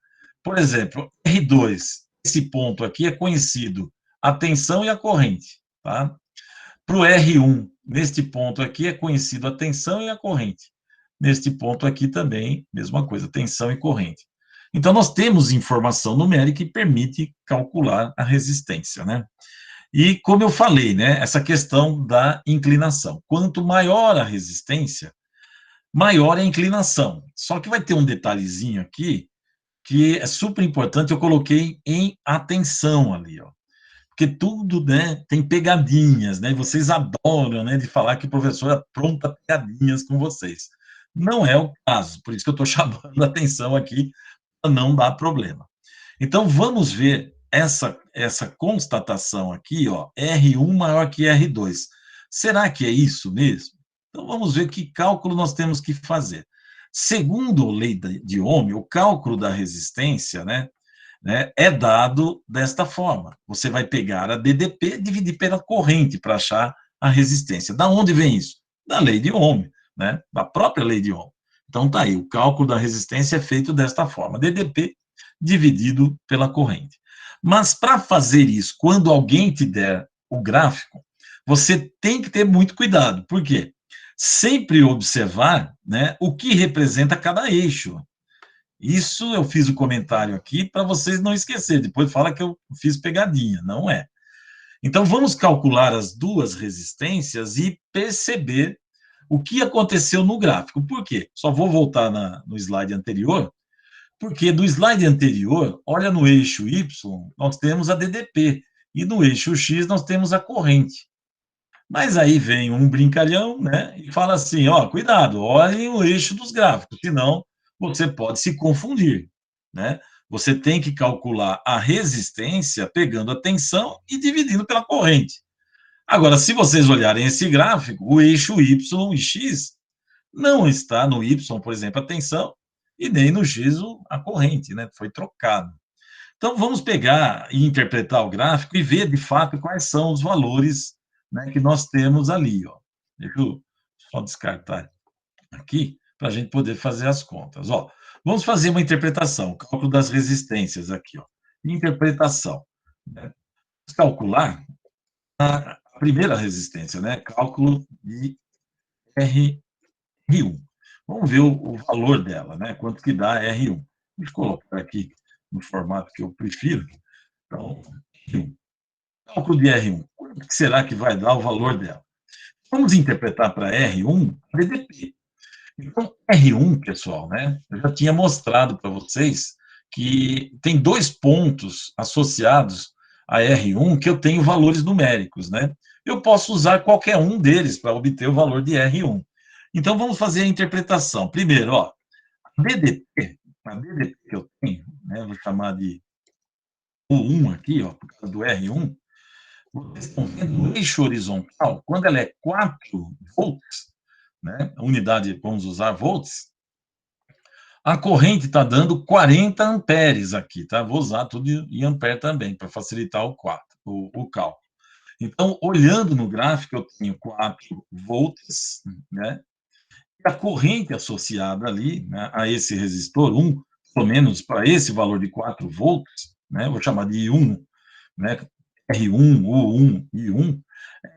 por exemplo, R2, esse ponto aqui é conhecido a tensão e a corrente, tá? Para o R1, neste ponto aqui é conhecido a tensão e a corrente. Neste ponto aqui também, mesma coisa, tensão e corrente. Então, nós temos informação numérica que permite calcular a resistência, né? E, como eu falei, né, essa questão da inclinação. Quanto maior a resistência, maior é a inclinação. Só que vai ter um detalhezinho aqui que é super importante, eu coloquei em atenção ali, ó. Porque tudo, né, tem pegadinhas, né? Vocês adoram, né, de falar que o professor apronta pegadinhas com vocês. Não é o caso, por isso que eu estou chamando a atenção aqui para não dar problema. Então, vamos ver essa constatação aqui, ó, R1 maior que R2. Será que é isso mesmo? Então, vamos ver que cálculo nós temos que fazer. Segundo a lei de Ohm, o cálculo da resistência, né, é dado desta forma. Você vai pegar a DDP e dividir pela corrente para achar a resistência. Da onde vem isso? Da lei de Ohm, né, da própria lei de Ohm. Então, tá aí, o cálculo da resistência é feito desta forma. DDP dividido pela corrente. Mas para fazer isso, quando alguém te der o gráfico, você tem que ter muito cuidado. Por quê? Sempre observar, né, o que representa cada eixo. Isso eu fiz o comentário aqui para vocês não esquecerem. Depois fala que eu fiz pegadinha. Não é. Então, vamos calcular as duas resistências e perceber o que aconteceu no gráfico. Por quê? Só vou voltar no slide anterior, porque do slide anterior, olha no eixo Y, nós temos a DDP, e no eixo X nós temos a corrente. Mas aí vem um brincalhão, né, e fala assim, ó, cuidado, olhem o eixo dos gráficos, senão você pode se confundir, né? Você tem que calcular a resistência pegando a tensão e dividindo pela corrente. Agora, se vocês olharem esse gráfico, o eixo Y e X não está no Y, por exemplo, a tensão, e nem no X a corrente, né? Foi trocado. Então, vamos pegar e interpretar o gráfico e ver, de fato, quais são os valores, né, que nós temos ali. Ó. Deixa eu só descartar aqui, para a gente poder fazer as contas. Ó, vamos fazer uma interpretação, cálculo das resistências aqui. Ó. Interpretação. Né? Calcular a primeira resistência, né? Cálculo de R1. Vamos ver o valor dela, né? Quanto que dá R1. Deixa eu colocar aqui no formato que eu prefiro. Então, R1. Cálculo de R1. Quanto que será que vai dar o valor dela? Vamos interpretar para R1 DDP. Então, R1, pessoal, né? Eu já tinha mostrado para vocês que tem dois pontos associados a R1 que eu tenho valores numéricos, né? Eu posso usar qualquer um deles para obter o valor de R1. Então, vamos fazer a interpretação. Primeiro, ó, a DDP que eu tenho, né, vou chamar de U1 aqui, ó, por causa do R1, vocês estão vendo no eixo horizontal, quando ela é 4 volts, né, a unidade, vamos usar volts, a corrente está dando 40 amperes aqui, tá? Vou usar tudo em ampere também, para facilitar o cálculo. Então, olhando no gráfico, eu tenho 4 volts, né? A corrente associada ali, né, a esse resistor, pelo menos para esse valor de 4 volts, né, vou chamar de I1, né, R1, U1, I1,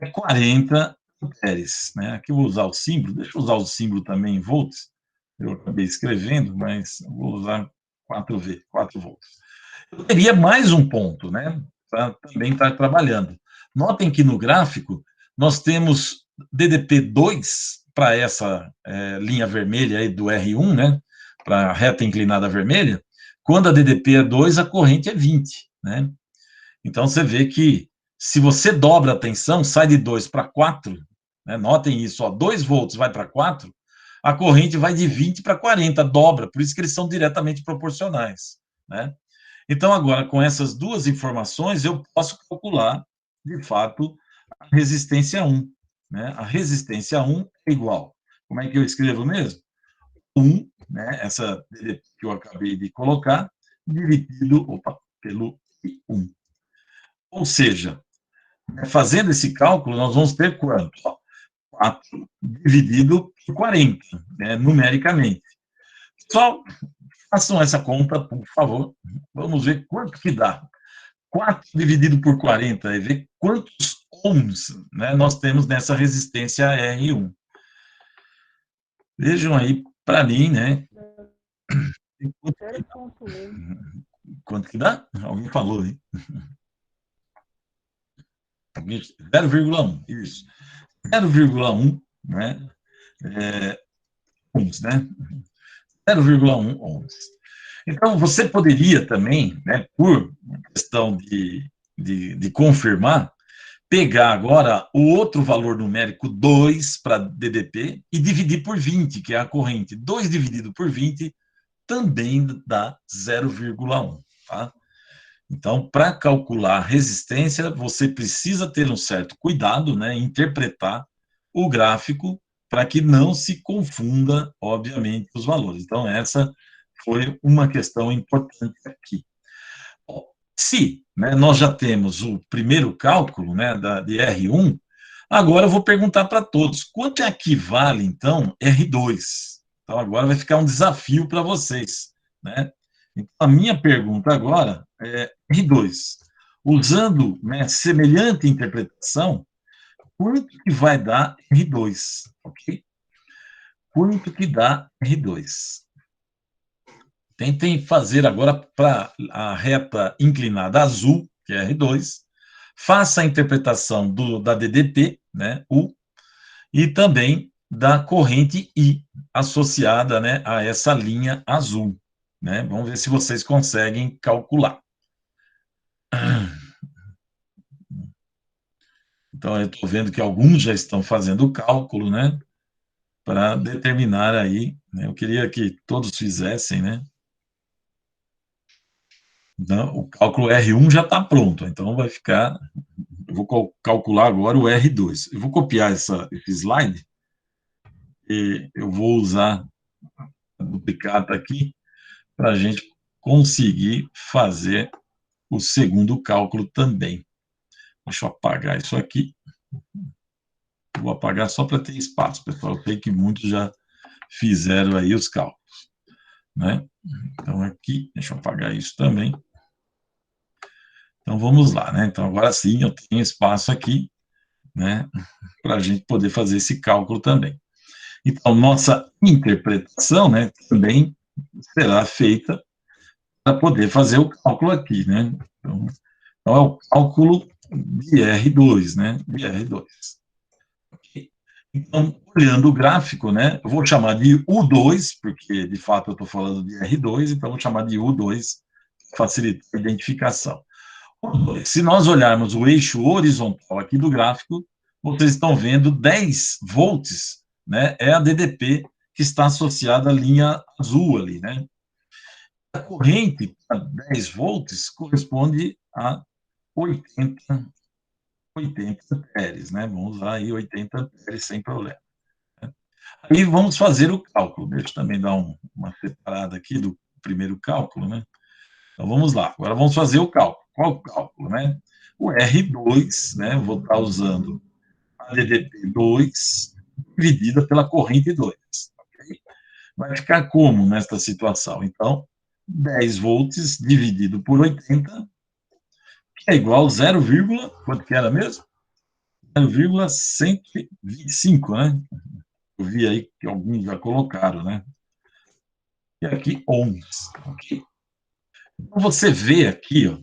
é 40 amperes. Né? Aqui eu vou usar o símbolo, deixa eu usar o símbolo também em volts, eu acabei escrevendo, mas vou usar 4 volts. Eu teria mais um ponto, né, para também estar trabalhando. Notem que no gráfico nós temos DDP2 para essa linha vermelha aí do R1, né, para a reta inclinada vermelha, quando a DDP é 2, a corrente é 20, né? Então, você vê que se você dobra a tensão, sai de 2 para 4, né, notem isso, ó, 2 volts vai para 4, a corrente vai de 20 para 40, dobra, por isso que eles são diretamente proporcionais, né? Então, agora, com essas duas informações, eu posso calcular, de fato, a resistência 1. Né? A resistência 1 é igual. Como é que eu escrevo mesmo? 1, né? Essa que eu acabei de colocar, dividido pelo 1. Ou seja, fazendo esse cálculo, nós vamos ter quanto? 4 dividido por 40, né? Numericamente. Só façam essa conta, por favor. Vamos ver quanto que dá. 4 dividido por 40, e ver quantos ohms, né, nós temos nessa resistência R1. Vejam aí, para mim, né? Quanto que dá? Alguém falou, hein? 0,1, isso. 0,1, né? Ohms, né? 0,1 ohms. Então, você poderia também, né, por questão de confirmar, pegar agora o outro valor numérico 2 para DDP e dividir por 20, que é a corrente. 2 dividido por 20 também dá 0,1. Tá? Então, para calcular a resistência, você precisa ter um certo cuidado, né, em interpretar o gráfico para que não se confunda, obviamente, os valores. Então, essa foi uma questão importante aqui. Se, né, nós já temos o primeiro cálculo, né, de R1, agora eu vou perguntar para todos, quanto é que vale, então, R2? Então, agora vai ficar um desafio para vocês. Né? Então, a minha pergunta agora é R2. Usando, né, semelhante interpretação, quanto que vai dar R2? Ok? Quanto que dá R2? Tentem fazer agora para a reta inclinada azul, que é R2, faça a interpretação da DDP, né, U, e também da corrente I, associada, né, a essa linha azul, né? Vamos ver se vocês conseguem calcular. Então, eu estou vendo que alguns já estão fazendo o cálculo, né, para determinar aí, né, eu queria que todos fizessem, né, então, o cálculo R1 já está pronto, então vai ficar, eu vou calcular agora o R2. Eu vou copiar esse slide, e eu vou usar a duplicata aqui, para a gente conseguir fazer o segundo cálculo também. Deixa eu apagar isso aqui. Vou apagar só para ter espaço, pessoal. Eu sei que muitos já fizeram aí os cálculos, né? Então, aqui, deixa eu apagar isso também. Então, vamos lá, né? Então, agora sim, eu tenho espaço aqui, né? Para a gente poder fazer esse cálculo também. Então, nossa interpretação, né? Também será feita para poder fazer o cálculo aqui, né? Então, é o cálculo de R2, né? De R2. Então, olhando o gráfico, né, eu vou chamar de U2, porque de fato eu estou falando de R2, então eu vou chamar de U2, facilita a identificação. Se nós olharmos o eixo horizontal aqui do gráfico, vocês estão vendo 10 volts, né, é a DDP que está associada à linha azul ali, né. A corrente para 10 volts corresponde a 80 amperes, né, vamos usar aí 80 amperes sem problema. Aí vamos fazer o cálculo. Deixa eu também dar uma separada aqui do primeiro cálculo, né? Então vamos lá. Agora vamos fazer o cálculo. Qual o cálculo, né? O R2, né? Vou estar usando a DDP2 dividida pela corrente 2. Okay? Vai ficar como nesta situação? Então, 10 volts dividido por 80, que é igual a 0, quanto que era mesmo? 0,125, né? Eu vi aí que alguns já colocaram, né? E aqui ohms, ok? Então, você vê aqui, ó,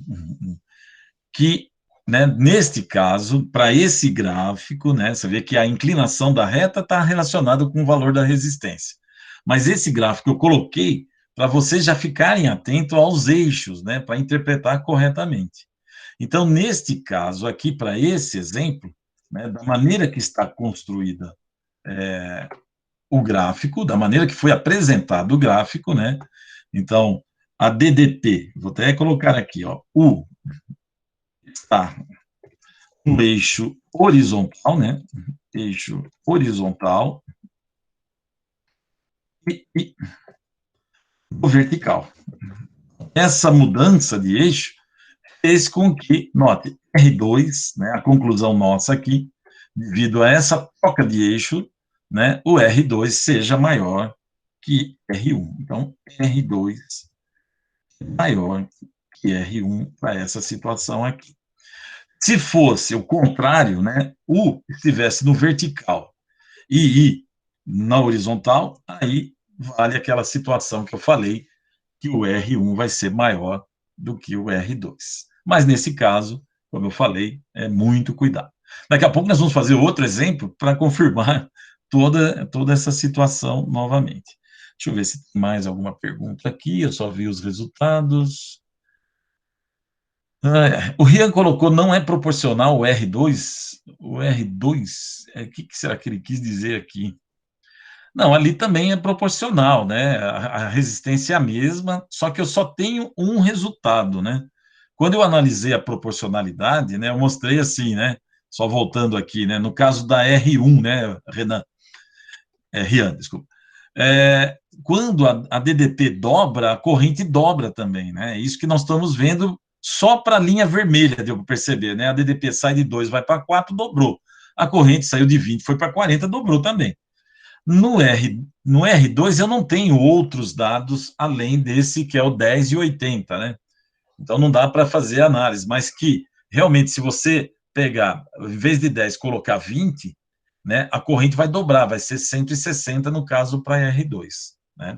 que, né, neste caso, para esse gráfico, né, você vê que a inclinação da reta está relacionada com o valor da resistência. Mas esse gráfico eu coloquei para vocês já ficarem atentos aos eixos, né, para interpretar corretamente. Então, neste caso aqui, para esse exemplo, né, da maneira que está construída o gráfico, da maneira que foi apresentado o gráfico, né? Então, a DDP, vou até colocar aqui, ó, U está no eixo horizontal, né? Eixo horizontal e o vertical. Essa mudança de eixo fez com que, note, R2, né, a conclusão nossa aqui, devido a essa troca de eixo, né, o R2 seja maior que R1. Então, R2 maior que R1 para essa situação aqui. Se fosse o contrário, né, U estivesse no vertical e I na horizontal, aí vale aquela situação que eu falei, que o R1 vai ser maior do que o R2. Mas nesse caso, como eu falei, é muito cuidado. Daqui a pouco nós vamos fazer outro exemplo para confirmar toda essa situação novamente. Deixa eu ver se tem mais alguma pergunta aqui, eu só vi os resultados. O Rian colocou, não é proporcional o R2? O R2, o que será que ele quis dizer aqui? Não, ali também é proporcional, né? A resistência é a mesma, só que eu só tenho um resultado, né? Quando eu analisei a proporcionalidade, né, eu mostrei assim, né? Só voltando aqui, né? No caso da R1, né, Renan? Rian, desculpa. Quando a DDP dobra, a corrente dobra também, né? Isso que nós estamos vendo só para a linha vermelha, deu para perceber, né? A DDP sai de 2, vai para 4, dobrou. A corrente saiu de 20, foi para 40, dobrou também. No R2 eu não tenho outros dados além desse que é o 10 e 80, né? Então não dá para fazer análise, mas que realmente se você pegar, em vez de 10, colocar 20, né, a corrente vai dobrar, vai ser 160 no caso para R2, né?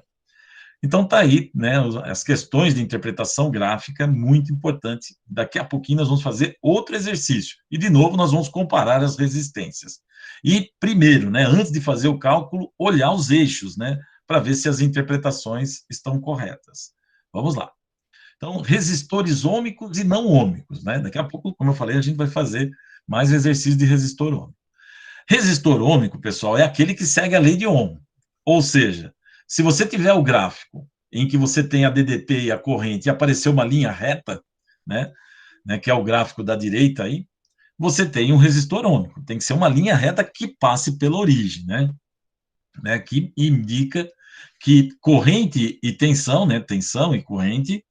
Então, tá aí, né, as questões de interpretação gráfica, muito importante. Daqui a pouquinho nós vamos fazer outro exercício. E, de novo, nós vamos comparar as resistências. E, primeiro, né, antes de fazer o cálculo, olhar os eixos, né, para ver se as interpretações estão corretas. Vamos lá. Então, resistores ômicos e não ômicos, né? Daqui a pouco, como eu falei, a gente vai fazer mais exercício de resistor ômico. Resistor ômico, pessoal, é aquele que segue a lei de Ohm. Ou seja, se você tiver o gráfico em que você tem a DDP e a corrente e apareceu uma linha reta, né, que é o gráfico da direita aí, você tem um resistor ômico. Tem que ser uma linha reta que passe pela origem, que indica que corrente e tensão, tensão e corrente,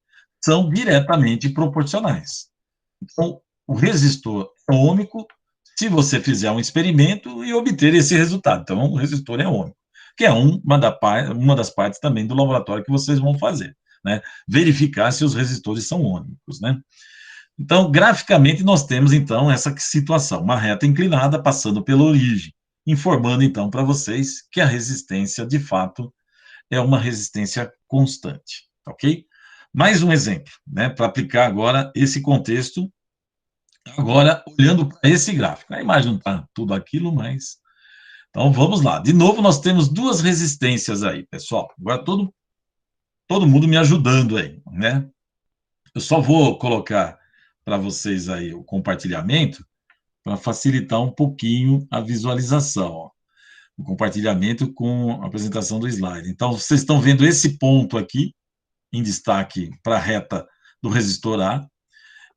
são diretamente proporcionais. Então, o resistor é ômico se você fizer um experimento e obter esse resultado. Então, o resistor é ômico, que é uma das partes também do laboratório que vocês vão fazer, né? Verificar se os resistores são ômicos, né? Então, graficamente, nós temos, então, essa situação, uma reta inclinada passando pela origem, informando, então, para vocês que a resistência, de fato, é uma resistência constante, ok? Mais um exemplo, né, para aplicar agora esse contexto, agora olhando para esse gráfico. A imagem não está tudo aquilo, mas... Então, vamos lá. De novo, nós temos duas resistências aí, pessoal. Agora, todo mundo me ajudando aí, né? Eu só vou colocar para vocês aí o compartilhamento para facilitar um pouquinho a visualização, ó. O compartilhamento com a apresentação do slide. Então, vocês estão vendo esse ponto aqui, em destaque para a reta do resistor A,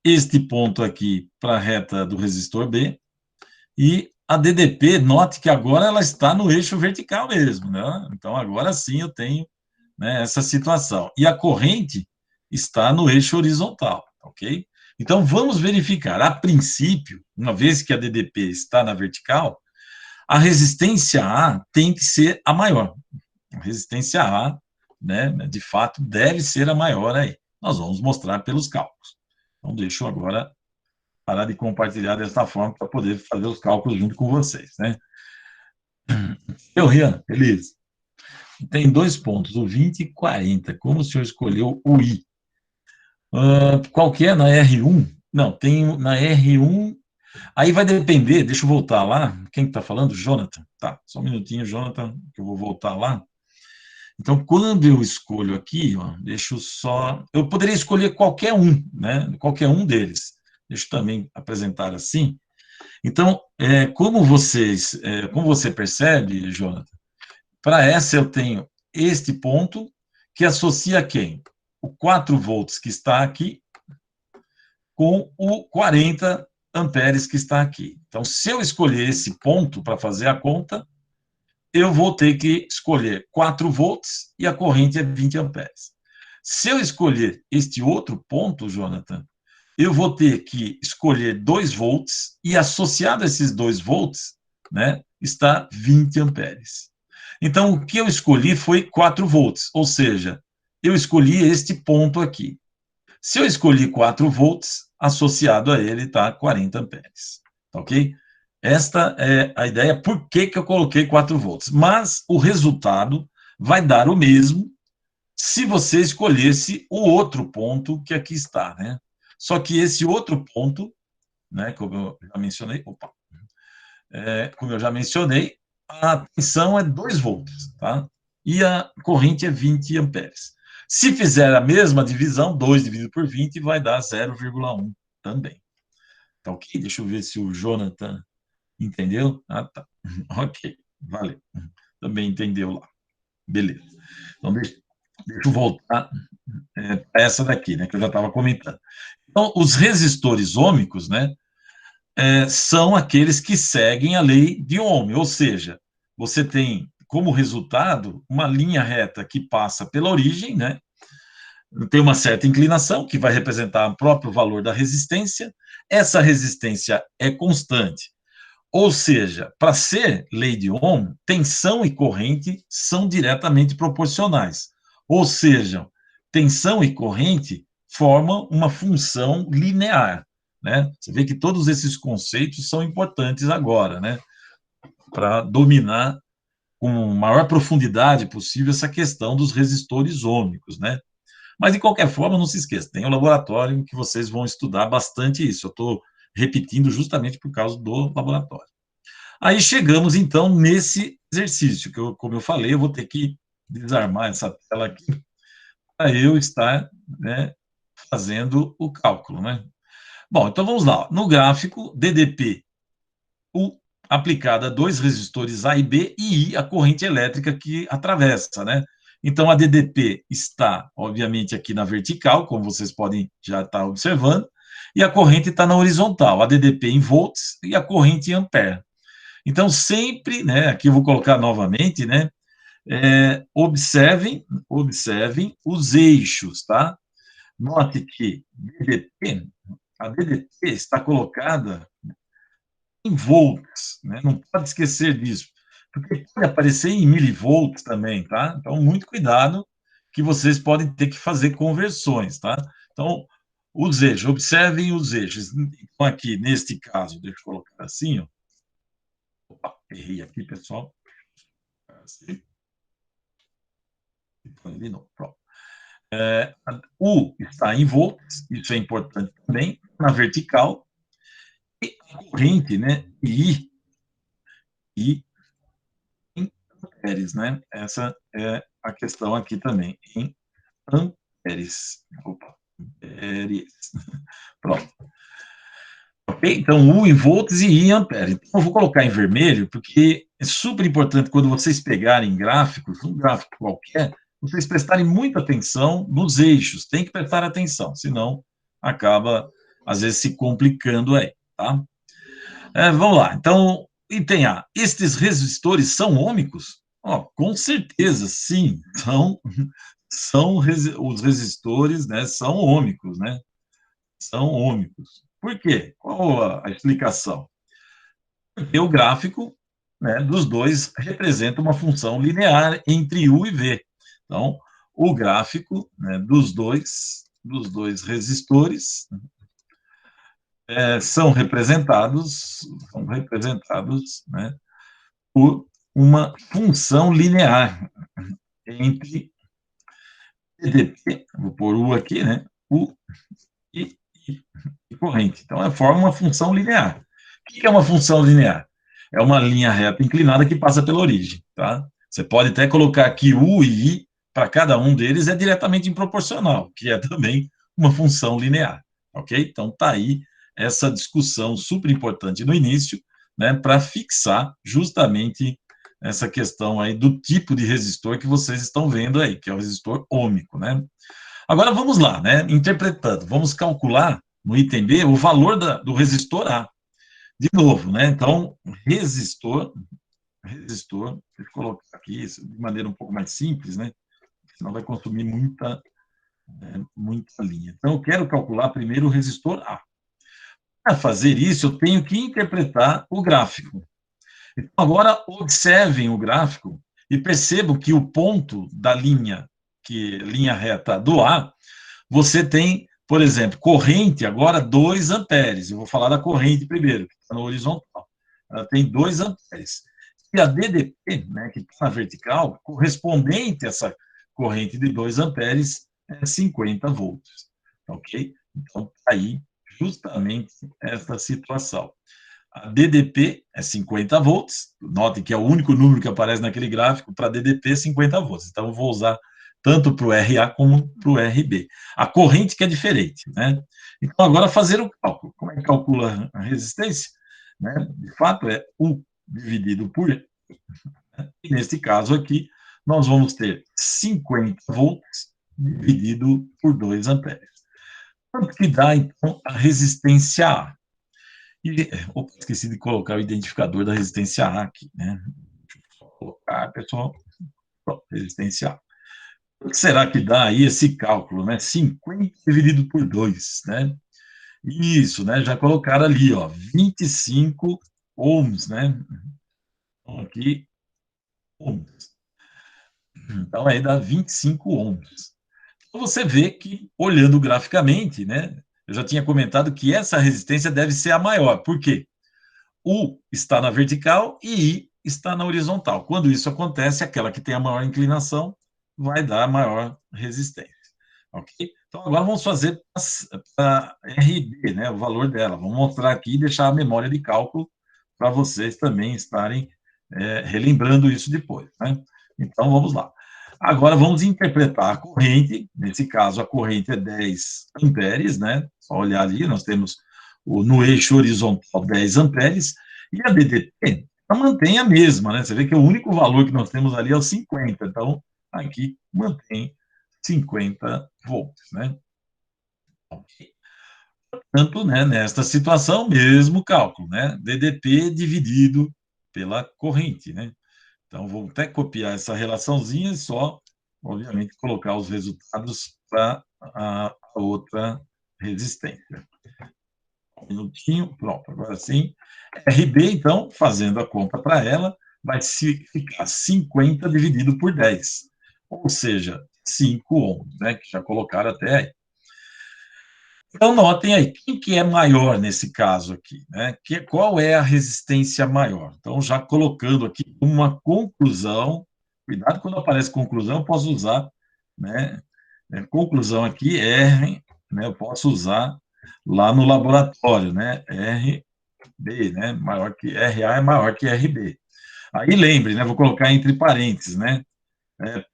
este ponto aqui para a reta do resistor B, e a DDP, note que agora ela está no eixo vertical mesmo, né? Então, agora sim eu tenho, né, essa situação. E a corrente está no eixo horizontal, ok? Então, vamos verificar. A princípio, uma vez que a DDP está na vertical, a resistência A tem que ser a maior. A resistência A, né, de fato, deve ser a maior aí. Nós vamos mostrar pelos cálculos. Então, deixa eu agora parar de compartilhar dessa forma para poder fazer os cálculos junto com vocês, né? Rian, beleza. Tem dois pontos, o 20 e 40. Como o senhor escolheu o I? Qual que é? Na R1? Não, tem na R1. Aí vai depender, deixa eu voltar lá. Quem está falando? Jonathan. Tá, só um minutinho, Jonathan, que eu vou voltar lá. Então, quando eu escolho aqui, ó, deixa eu só... Eu poderia escolher qualquer um, né? Qualquer um deles. Deixa eu também apresentar assim. Então, como você percebe, Jonathan, para essa eu tenho este ponto que associa quem? O 4 volts que está aqui com o 40 amperes que está aqui. Então, se eu escolher esse ponto para fazer a conta, eu vou ter que escolher 4 volts e a corrente é 20 amperes. Se eu escolher este outro ponto, Jonathan, eu vou ter que escolher 2 volts e associado a esses 2 volts, né, está 20 amperes. Então, o que eu escolhi foi 4 volts, ou seja, eu escolhi este ponto aqui. Se eu escolhi 4 volts, associado a ele está 40 amperes, ok? Esta é a ideia, por que eu coloquei 4 volts. Mas o resultado vai dar o mesmo se você escolhesse o outro ponto que aqui está, né? Só que esse outro ponto, né, como eu já mencionei, como eu já mencionei, a tensão é 2 volts, tá? E a corrente é 20 amperes. Se fizer a mesma divisão, 2 dividido por 20, vai dar 0,1 também. Tá ok? Deixa eu ver se o Jonathan entendeu. Ah, tá. Ok, valeu. Também entendeu lá. Beleza. Então, deixa eu voltar para essa daqui, né, que eu já estava comentando. Então, os resistores ômicos, né, são aqueles que seguem a lei de Ohm, ou seja, você tem como resultado uma linha reta que passa pela origem, né, tem uma certa inclinação, que vai representar o próprio valor da resistência, essa resistência é constante, ou seja, para ser lei de Ohm, tensão e corrente são diretamente proporcionais, ou seja, tensão e corrente formam uma função linear, né? Você vê que todos esses conceitos são importantes agora, né, para dominar com maior profundidade possível essa questão dos resistores ômicos, né? Mas, de qualquer forma, não se esqueça, tem o laboratório que vocês vão estudar bastante isso. Eu estou repetindo justamente por causa do laboratório. Aí chegamos, então, nesse exercício, que como eu falei, eu vou ter que desarmar essa tela aqui para eu estar, né, fazendo o cálculo, né? Bom, então vamos lá. No gráfico, DDP, U aplicada a dois resistores A e B, e I, a corrente elétrica que atravessa, né? Então, a DDP está, obviamente, aqui na vertical, como vocês podem já estar observando, e a corrente está na horizontal, a DDP em volts e a corrente em ampere. Então, sempre, né, aqui eu vou colocar novamente, né, observem os eixos, tá? Note que a DDP está colocada em volts, né? Não pode esquecer disso, porque pode aparecer em milivolts também, tá? Então, muito cuidado, que vocês podem ter que fazer conversões, tá? Então, os eixos, observem os eixos. Então, aqui, neste caso, deixa eu colocar assim, ó. Opa, errei aqui, pessoal. Assim. De novo, pronto. U está em volts, isso é importante também, na vertical, e a corrente, né, I em amperes, né? Essa é a questão aqui também, em amperes. Opa, amperes. Pronto. Ok? Então, U em volts e I em amperes. Então, eu vou colocar em vermelho, porque é super importante quando vocês pegarem gráficos, um gráfico qualquer, vocês prestarem muita atenção nos eixos. Tem que prestar atenção, senão acaba, às vezes, se complicando aí, tá? Vamos lá. Então, item A. Estes resistores são ômicos? Com certeza, sim. Os resistores, né, são ômicos, né? São ômicos. Por quê? Qual a explicação? Porque o gráfico, né, dos dois representa uma função linear entre U e V. Então, o gráfico, né, dos dois resistores são representados, né, por uma função linear entre DDP, vou pôr U aqui, né, U e corrente. Então, forma uma função linear. O que é uma função linear? É uma linha reta inclinada que passa pela origem, tá? Você pode até colocar aqui U e I, para cada um deles é diretamente proporcional, que é também uma função linear, ok? Então, está aí essa discussão super importante no início, né, para fixar justamente essa questão aí do tipo de resistor que vocês estão vendo aí, que é o resistor ômico, né? Agora vamos lá, né? Interpretando, vamos calcular no item B o valor do resistor A. De novo, né? Então, resistor, deixa eu colocar aqui isso de maneira um pouco mais simples, né? Senão vai consumir muita linha. Então, eu quero calcular primeiro o resistor A. Para fazer isso, eu tenho que interpretar o gráfico. Então, agora, observem o gráfico e percebam que o ponto da linha reta do A, você tem, por exemplo, corrente, agora 2 amperes. Eu vou falar da corrente primeiro, que está no horizontal. Ela tem 2 amperes. E a DDP, né, que está na vertical, correspondente a essa corrente de 2 amperes, é 50 volts. Ok? Então, está aí justamente essa situação. A DDP é 50 volts. Notem que é o único número que aparece naquele gráfico para DDP, 50 volts. Então, eu vou usar tanto para o RA como para o RB. A corrente que é diferente, né? Então, agora fazer o cálculo. Como é que calcula a resistência? Né? De fato, é U dividido por E. E nesse caso aqui, nós vamos ter 50 volts dividido por 2 amperes. Quanto que dá, então, a resistência A? Opa, esqueci de colocar o identificador da resistência A aqui, né? Deixa eu só colocar, pessoal. Pronto, resistência A. O que será que dá aí esse cálculo, né? 50 dividido por 2, né? Isso, né? Já colocaram ali, ó, 25 ohms, né? Então, aqui, ohms. Então, aí dá 25 ohms. Então, você vê que, olhando graficamente, né? Eu já tinha comentado que essa resistência deve ser a maior. Por quê? U está na vertical e I está na horizontal. Quando isso acontece, aquela que tem a maior inclinação vai dar a maior resistência. Ok? Então, agora vamos fazer a RB, né, o valor dela. Vamos mostrar aqui e deixar a memória de cálculo para vocês também estarem relembrando isso depois. Né? Então, vamos lá. Agora, vamos interpretar a corrente. Nesse caso, a corrente é 10 amperes, né? Só olhar ali, nós temos no eixo horizontal 10 amperes, e a DDT mantém a mesma, né? Você vê que o único valor que nós temos ali é o 50, então aqui mantém 50 volts, né? Portanto, né, nesta situação, mesmo cálculo, né? DDP dividido pela corrente, né? Então, vou até copiar essa relaçãozinha e só, obviamente, colocar os resultados para a outra resistência. Um minutinho, pronto, agora sim. RB, então, fazendo a conta para ela, vai ficar 50 dividido por 10, ou seja, 5 ohms, né, que já colocaram até aí. Então, notem aí, quem que é maior nesse caso aqui, né? Qual é a resistência maior? Então, já colocando aqui uma conclusão, cuidado quando aparece conclusão, eu posso usar, né? Conclusão aqui, R, né? Eu posso usar lá no laboratório, né? RB, né? Maior que RA é maior que RB. Aí lembre, né? Vou colocar entre parênteses, né?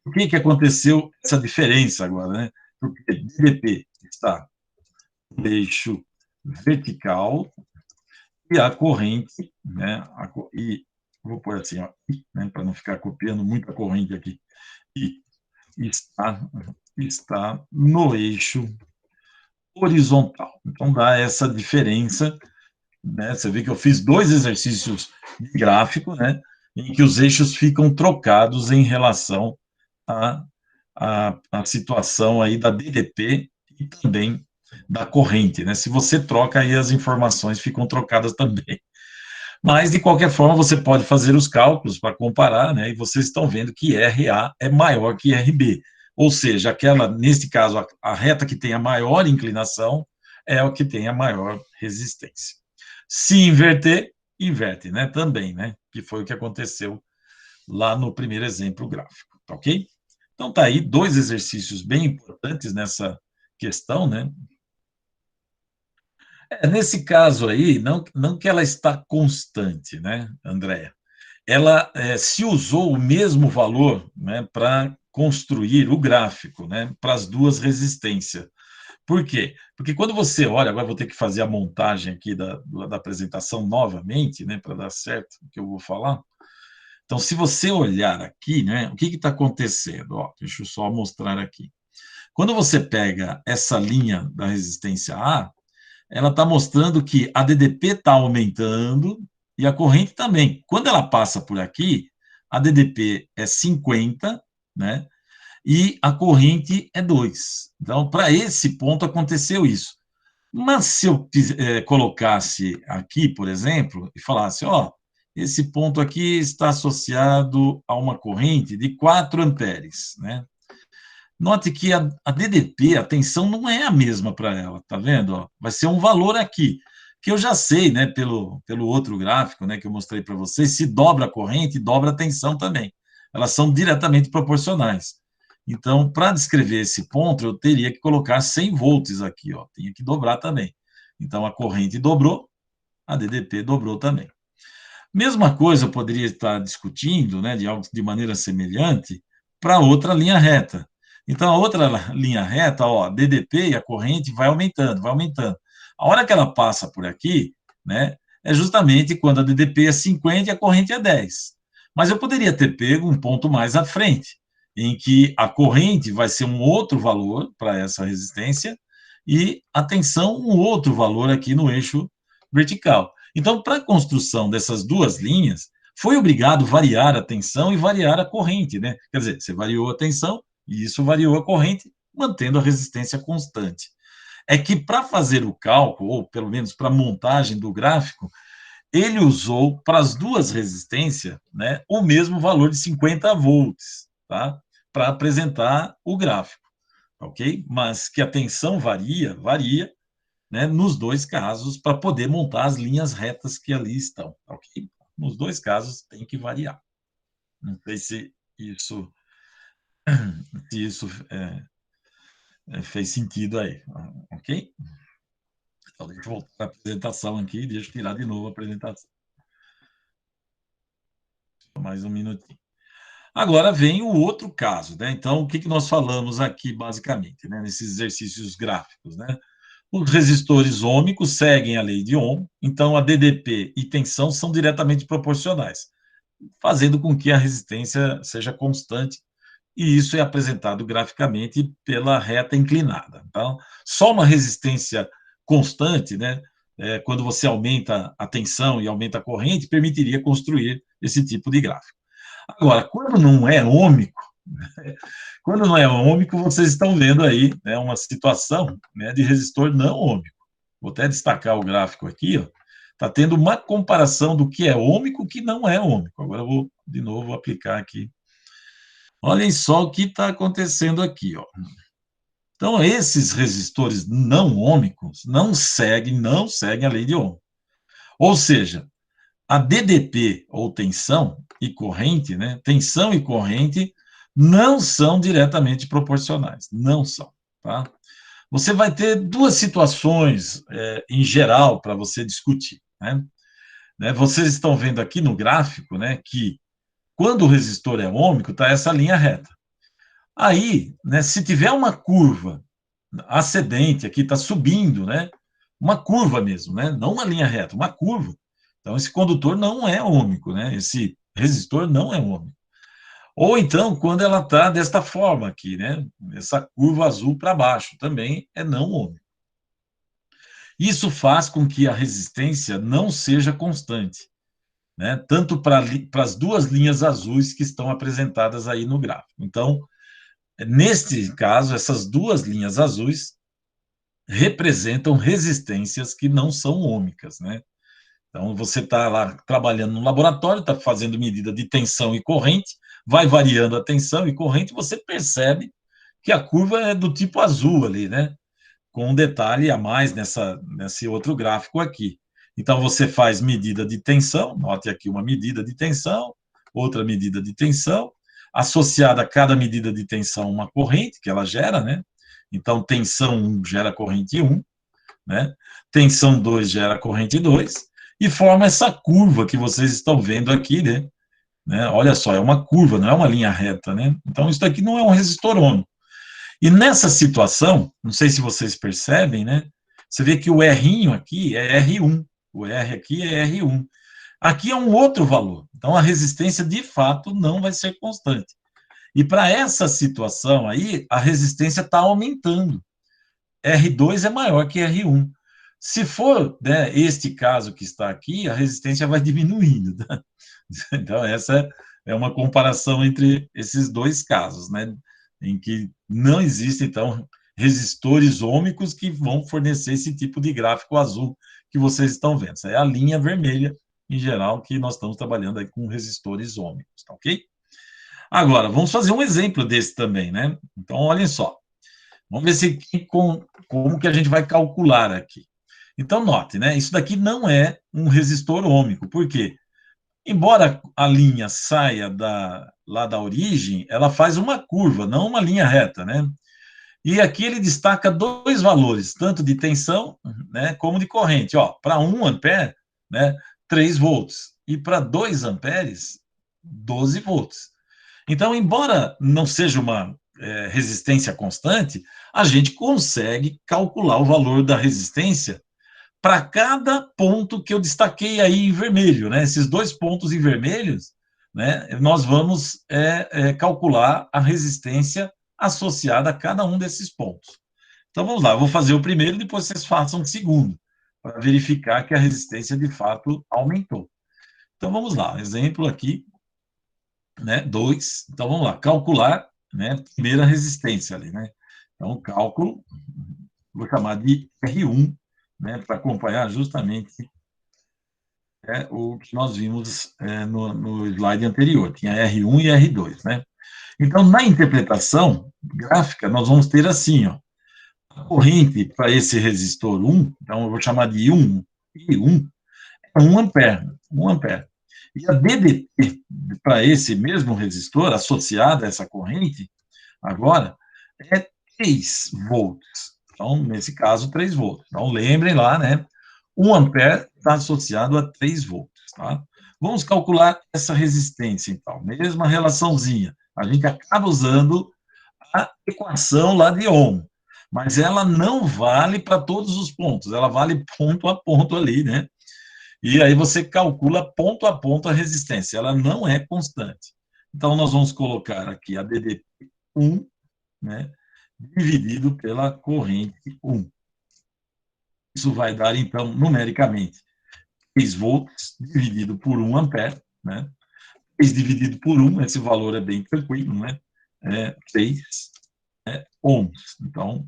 Por que aconteceu essa diferença agora, né? Porque DDP está eixo vertical e a corrente, né, e vou pôr assim, ó, né, para não ficar copiando muita corrente aqui, e está no eixo horizontal. Então, dá essa diferença, né, você vê que eu fiz 2 exercícios de gráfico, né, em que os eixos ficam trocados em relação à situação aí da DDP e também da corrente, né? Se você troca, aí as informações ficam trocadas também. Mas, de qualquer forma, você pode fazer os cálculos para comparar, né? E vocês estão vendo que RA é maior que RB. Ou seja, nesse caso, a reta que tem a maior inclinação é o que tem a maior resistência. Se inverter, inverte, né? Também, né? Que foi o que aconteceu lá no primeiro exemplo gráfico, tá ok? Então, tá aí 2 exercícios bem importantes nessa questão, né? Nesse caso aí, não que ela está constante, né, Andréia? Ela se usou o mesmo valor, né, para construir o gráfico, né, para as duas resistências. Por quê? Porque quando você olha, agora vou ter que fazer a montagem aqui da apresentação novamente, né, para dar certo o que eu vou falar. Então, se você olhar aqui, né, o que está acontecendo? Ó, deixa eu só mostrar aqui. Quando você pega essa linha da resistência A, ela está mostrando que a DDP está aumentando e a corrente também. Quando ela passa por aqui, a DDP é 50, né? E a corrente é 2. Então, para esse ponto aconteceu isso. Mas se eu colocasse aqui, por exemplo, e falasse, ó, esse ponto aqui está associado a uma corrente de 4 amperes, né? Note que a DDP, a tensão não é a mesma para ela, tá vendo? Ó, vai ser um valor aqui, que eu já sei, né, pelo outro gráfico, né, que eu mostrei para vocês, se dobra a corrente, dobra a tensão também. Elas são diretamente proporcionais. Então, para descrever esse ponto, eu teria que colocar 100 volts aqui, ó, tinha que dobrar também. Então, a corrente dobrou, a DDP dobrou também. Mesma coisa eu poderia estar discutindo, né, de algo de maneira semelhante, para outra linha reta. Então, a outra linha reta, ó, DDP e a corrente vai aumentando, vai aumentando. A hora que ela passa por aqui, né, é justamente quando a DDP é 50 e a corrente é 10. Mas eu poderia ter pego um ponto mais à frente, em que a corrente vai ser um outro valor para essa resistência e a tensão um outro valor aqui no eixo vertical. Então, para a construção dessas duas linhas, foi obrigado variar a tensão e variar a corrente, né? Quer dizer, você variou a tensão e isso variou a corrente, mantendo a resistência constante. É que para fazer o cálculo, ou pelo menos para a montagem do gráfico, ele usou para as duas resistências, né, o mesmo valor de 50 volts, tá? Para apresentar o gráfico, ok? Mas que a tensão varia, né, nos dois casos, para poder montar as linhas retas que ali estão, ok? Nos dois casos, tem que variar. Não sei se isso fez sentido aí, ok? Então, deixa eu voltar à apresentação aqui, deixa eu tirar de novo a apresentação. Mais um minutinho. Agora vem o outro caso, né? Então, o que, que nós falamos aqui, basicamente, né? Nesses exercícios gráficos, né? Os resistores ômicos seguem a lei de Ohm, então a DDP e tensão são diretamente proporcionais, fazendo com que a resistência seja constante, e isso é apresentado graficamente pela reta inclinada. Então, só uma resistência constante, né, quando você aumenta a tensão e aumenta a corrente, permitiria construir esse tipo de gráfico. Agora, quando não é ômico, vocês estão vendo aí, né, uma situação, né, de resistor não ômico. Vou até destacar o gráfico aqui, ó. Está tendo uma comparação do que é ômico e o que não é ômico. Agora eu vou, de novo, aplicar aqui. Olhem só o que está acontecendo aqui, ó. Então, esses resistores não ômicos não seguem a lei de Ohm. Ou seja, a DDP, ou tensão e corrente, né? Tensão e corrente não são diretamente proporcionais, não são, tá? Você vai ter duas situações, em geral, para você discutir, né? Vocês estão vendo aqui no gráfico, né, que quando o resistor é ômico, está essa linha reta. Aí, né, se tiver uma curva ascendente aqui, está subindo, né? Uma curva mesmo, né? Não uma linha reta, uma curva. Então, esse condutor não é ômico, né? Esse resistor não é ômico. Ou então, quando ela está desta forma aqui, né? Essa curva azul para baixo, também é não ômico. Isso faz com que a resistência não seja constante, né? Tanto para as duas linhas azuis que estão apresentadas aí no gráfico. Então, neste caso, essas duas linhas azuis representam resistências que não são ômicas, né? Então, você está lá trabalhando no laboratório, está fazendo medida de tensão e corrente, vai variando a tensão e corrente, você percebe que a curva é do tipo azul ali, né? Com um detalhe a mais nesse outro gráfico aqui. Então, você faz medida de tensão, note aqui uma medida de tensão, outra medida de tensão, associada a cada medida de tensão uma corrente que ela gera, né? Então, tensão 1 gera corrente 1, né? Tensão 2 gera corrente 2, e forma essa curva que vocês estão vendo aqui, né? Olha só, é uma curva, não é uma linha reta, né? Então, isso daqui não é um resistor ômico. E nessa situação, não sei se vocês percebem, né? Você vê que o R aqui é R1, o R aqui é R1. Aqui é um outro valor. Então, a resistência, de fato, não vai ser constante. E para essa situação aí, a resistência está aumentando. R2 é maior que R1. Se for, né, este caso que está aqui, a resistência vai diminuindo. Tá? Então, essa é uma comparação entre esses dois casos, né? Em que não existem, então, resistores ômicos que vão fornecer esse tipo de gráfico azul que vocês estão vendo. Essa é a linha vermelha, em geral, que nós estamos trabalhando aí com resistores ômicos, tá ok? Agora, vamos fazer um exemplo desse também, né? Então, olhem só. Vamos ver como que a gente vai calcular aqui. Então, note, né? Isso daqui não é um resistor ômico. Por quê? Embora a linha saia lá da origem, ela faz uma curva, não uma linha reta, né? E aqui ele destaca dois valores, tanto de tensão, né, como de corrente. Ó, para 1 ampere, né, 3 volts. E para 2 amperes, 12 volts. Então, embora não seja uma resistência constante, a gente consegue calcular o valor da resistência para cada ponto que eu destaquei aí em vermelho, né? Esses dois pontos em vermelhos, né? Nós vamos calcular a resistência associada a cada um desses pontos. Então vamos lá, eu vou fazer o primeiro, depois vocês façam o segundo, para verificar que a resistência de fato aumentou. Então vamos lá, exemplo aqui, né? 2. Então vamos lá, calcular, né? Primeira resistência ali, né? Então cálculo, vou chamar de R1, né, para acompanhar justamente o que nós vimos no slide anterior, tinha R1 e R2, né? Então, na interpretação gráfica, nós vamos ter assim, ó, a corrente para esse resistor 1, então eu vou chamar de I1 é 1 ampere, 1 ampere. E a DDT, para esse mesmo resistor, associada a essa corrente, agora, é 3 volts. Então, nesse caso, 3 volts. Então, lembrem lá, né? 1 ampere está associado a 3 volts, tá? Vamos calcular essa resistência, então. Mesma relaçãozinha. A gente acaba usando a equação lá de Ohm, mas ela não vale para todos os pontos, ela vale ponto a ponto ali, né? E aí você calcula ponto a ponto a resistência, ela não é constante. Então, nós vamos colocar aqui a DDT 1, né, dividido pela corrente 1. Isso vai dar, então, numericamente, 3 volts dividido por 1 ampere, né? 3 dividido por 1, esse valor é bem tranquilo, né? É 3 ohms. Então,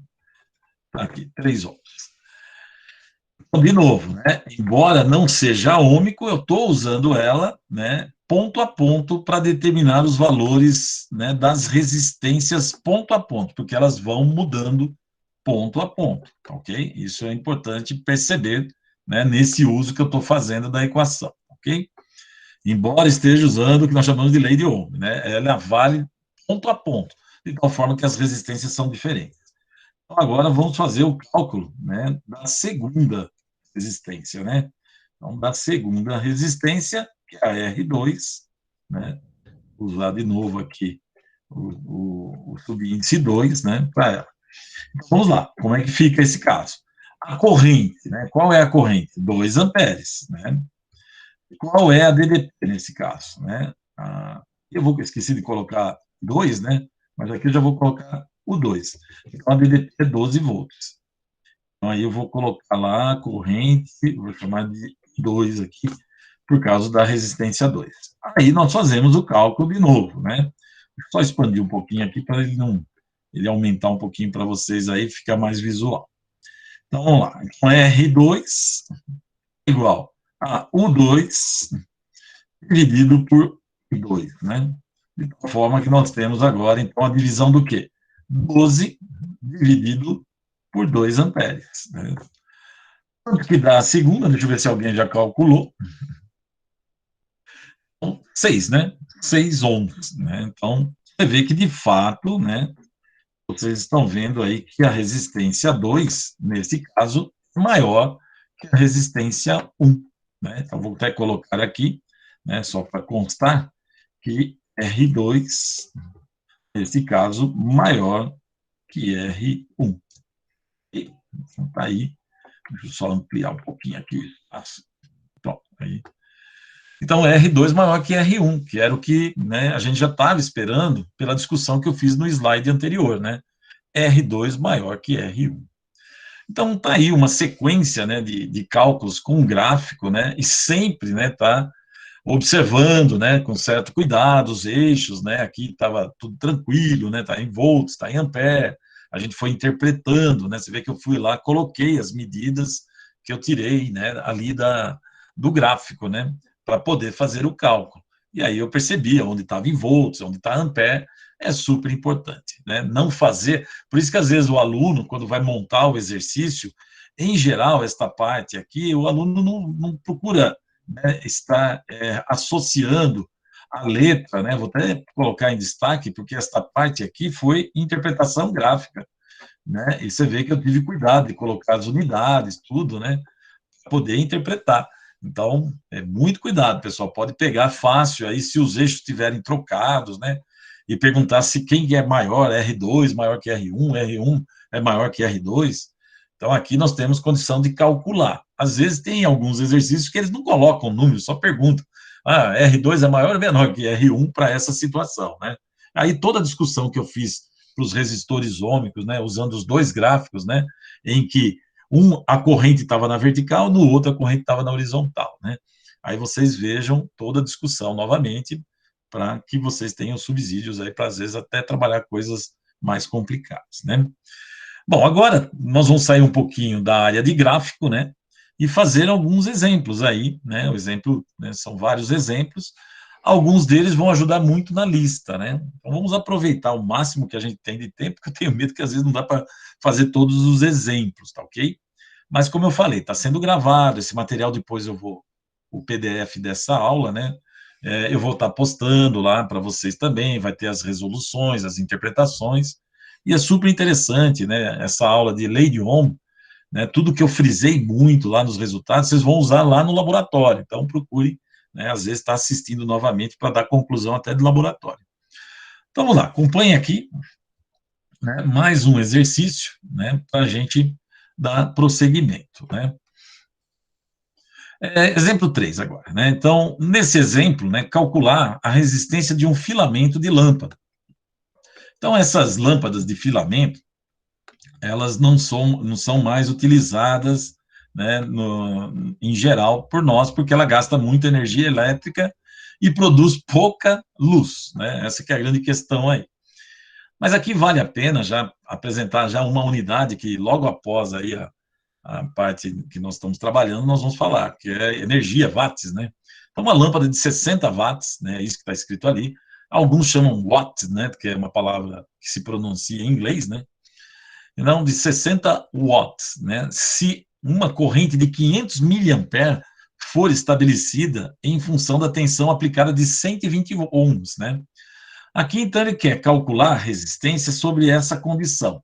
tá aqui, 3 ohms. Então, de novo, né? Embora não seja ômico, eu estou usando ela, né, ponto a ponto para determinar os valores, né, das resistências ponto a ponto, porque elas vão mudando ponto a ponto, ok? Isso é importante perceber, né, nesse uso que eu estou fazendo da equação, ok? Embora esteja usando o que nós chamamos de lei de Ohm, né? Ela vale ponto a ponto, de tal forma que as resistências são diferentes. Então, agora vamos fazer o cálculo, né, da segunda resistência, né? Então, da segunda resistência, que é a R2, né? Vou usar de novo aqui o subíndice 2, né, para ela. Então, vamos lá, como é que fica esse caso? A corrente, né? Qual é a corrente? 2 amperes, né? Qual é a DDT nesse caso, né? Esqueci de colocar 2, né? Mas aqui eu já vou colocar o 2. Então, a DDT é 12 volts. Então, aí eu vou colocar lá a corrente, vou chamar de 2 aqui, por causa da resistência 2. Aí nós fazemos o cálculo de novo, né? Só expandir um pouquinho aqui para ele aumentar um pouquinho para vocês aí, ficar mais visual. Então, vamos lá. Então, R2 igual a U2 dividido por 2, né? De tal forma que nós temos agora, então, a divisão do quê? 12 dividido por 2 amperes. Né? Quanto que dá a segunda? Deixa eu ver se alguém já calculou. 6, né? 6 ohms, né? Então, você vê que, de fato, né, vocês estão vendo aí que a resistência 2, nesse caso, é maior que a resistência 1. Né? Então, vou até colocar aqui, né, só para constar, que R2, nesse caso, maior que R1. E tá aí, deixa eu só ampliar um pouquinho aqui. Pronto, aí. Então, R2 maior que R1, que era o que, né, a gente já estava esperando pela discussão que eu fiz no slide anterior, né? R2 maior que R1. Então, está aí uma sequência, né, de cálculos com um gráfico, né, e sempre, né, tá observando, né, com certo cuidado os eixos, né, aqui estava tudo tranquilo, né, está em volts, está em ampere, a gente foi interpretando, né, você vê que eu fui lá, coloquei as medidas que eu tirei, né, ali do gráfico, né, para poder fazer o cálculo. E aí eu percebia onde estava em volts, onde está ampere, é super importante, né, não fazer, por isso que às vezes o aluno, quando vai montar o exercício, em geral, esta parte aqui, o aluno não procura, né, está associando a letra, né, vou até colocar em destaque, porque esta parte aqui foi interpretação gráfica, né, e você vê que eu tive cuidado de colocar as unidades, tudo, né, para poder interpretar. Então, muito cuidado, pessoal, pode pegar fácil aí se os eixos estiverem trocados, né, e perguntar se quem é maior, R2 maior que R1, R1 é maior que R2. Então, aqui nós temos condição de calcular. Às vezes tem alguns exercícios que eles não colocam número, só perguntam. R2 é maior ou menor que R1 para essa situação, né? Aí toda a discussão que eu fiz para os resistores ômicos, né, usando os dois gráficos, né, em que a corrente estava na vertical, no outro a corrente estava na horizontal, né? Aí vocês vejam toda a discussão novamente, para que vocês tenham subsídios aí para, às vezes, até trabalhar coisas mais complicadas, né? Bom, agora nós vamos sair um pouquinho da área de gráfico, né, e fazer alguns exemplos aí, né, o exemplo, né, são vários exemplos, alguns deles vão ajudar muito na lista, né, então vamos aproveitar o máximo que a gente tem de tempo, porque eu tenho medo que às vezes não dá para fazer todos os exemplos, tá ok? Mas como eu falei, está sendo gravado, esse material depois eu vou o PDF dessa aula, né? Eu vou estar postando lá para vocês também, vai ter as resoluções, as interpretações, e é super interessante, né? Essa aula de lei de Ohm, né? Tudo que eu frisei muito lá nos resultados, vocês vão usar lá no laboratório, então procure, né? Às vezes, estar assistindo novamente para dar conclusão até do laboratório. Então, vamos lá, acompanhe aqui, né? Mais um exercício, né? Para a gente dar prosseguimento, né? Exemplo 3 agora, né? Então, nesse exemplo, né, calcular a resistência de um filamento de lâmpada. Então, essas lâmpadas de filamento, elas não são mais utilizadas, né, em geral, por nós, porque ela gasta muita energia elétrica e produz pouca luz, né? Essa que é a grande questão aí. Mas aqui vale a pena já apresentar já uma unidade que logo após aí a parte que nós estamos trabalhando, nós vamos falar, que é energia, watts, né? Então, uma lâmpada de 60 watts, né? Isso que está escrito ali. Alguns chamam watt, né? Que é uma palavra que se pronuncia em inglês, né? Não, de 60 watts, né? Se uma corrente de 500 miliamperes for estabelecida em função da tensão aplicada de 120 ohms, né? Aqui, então, ele quer calcular a resistência sobre essa condição.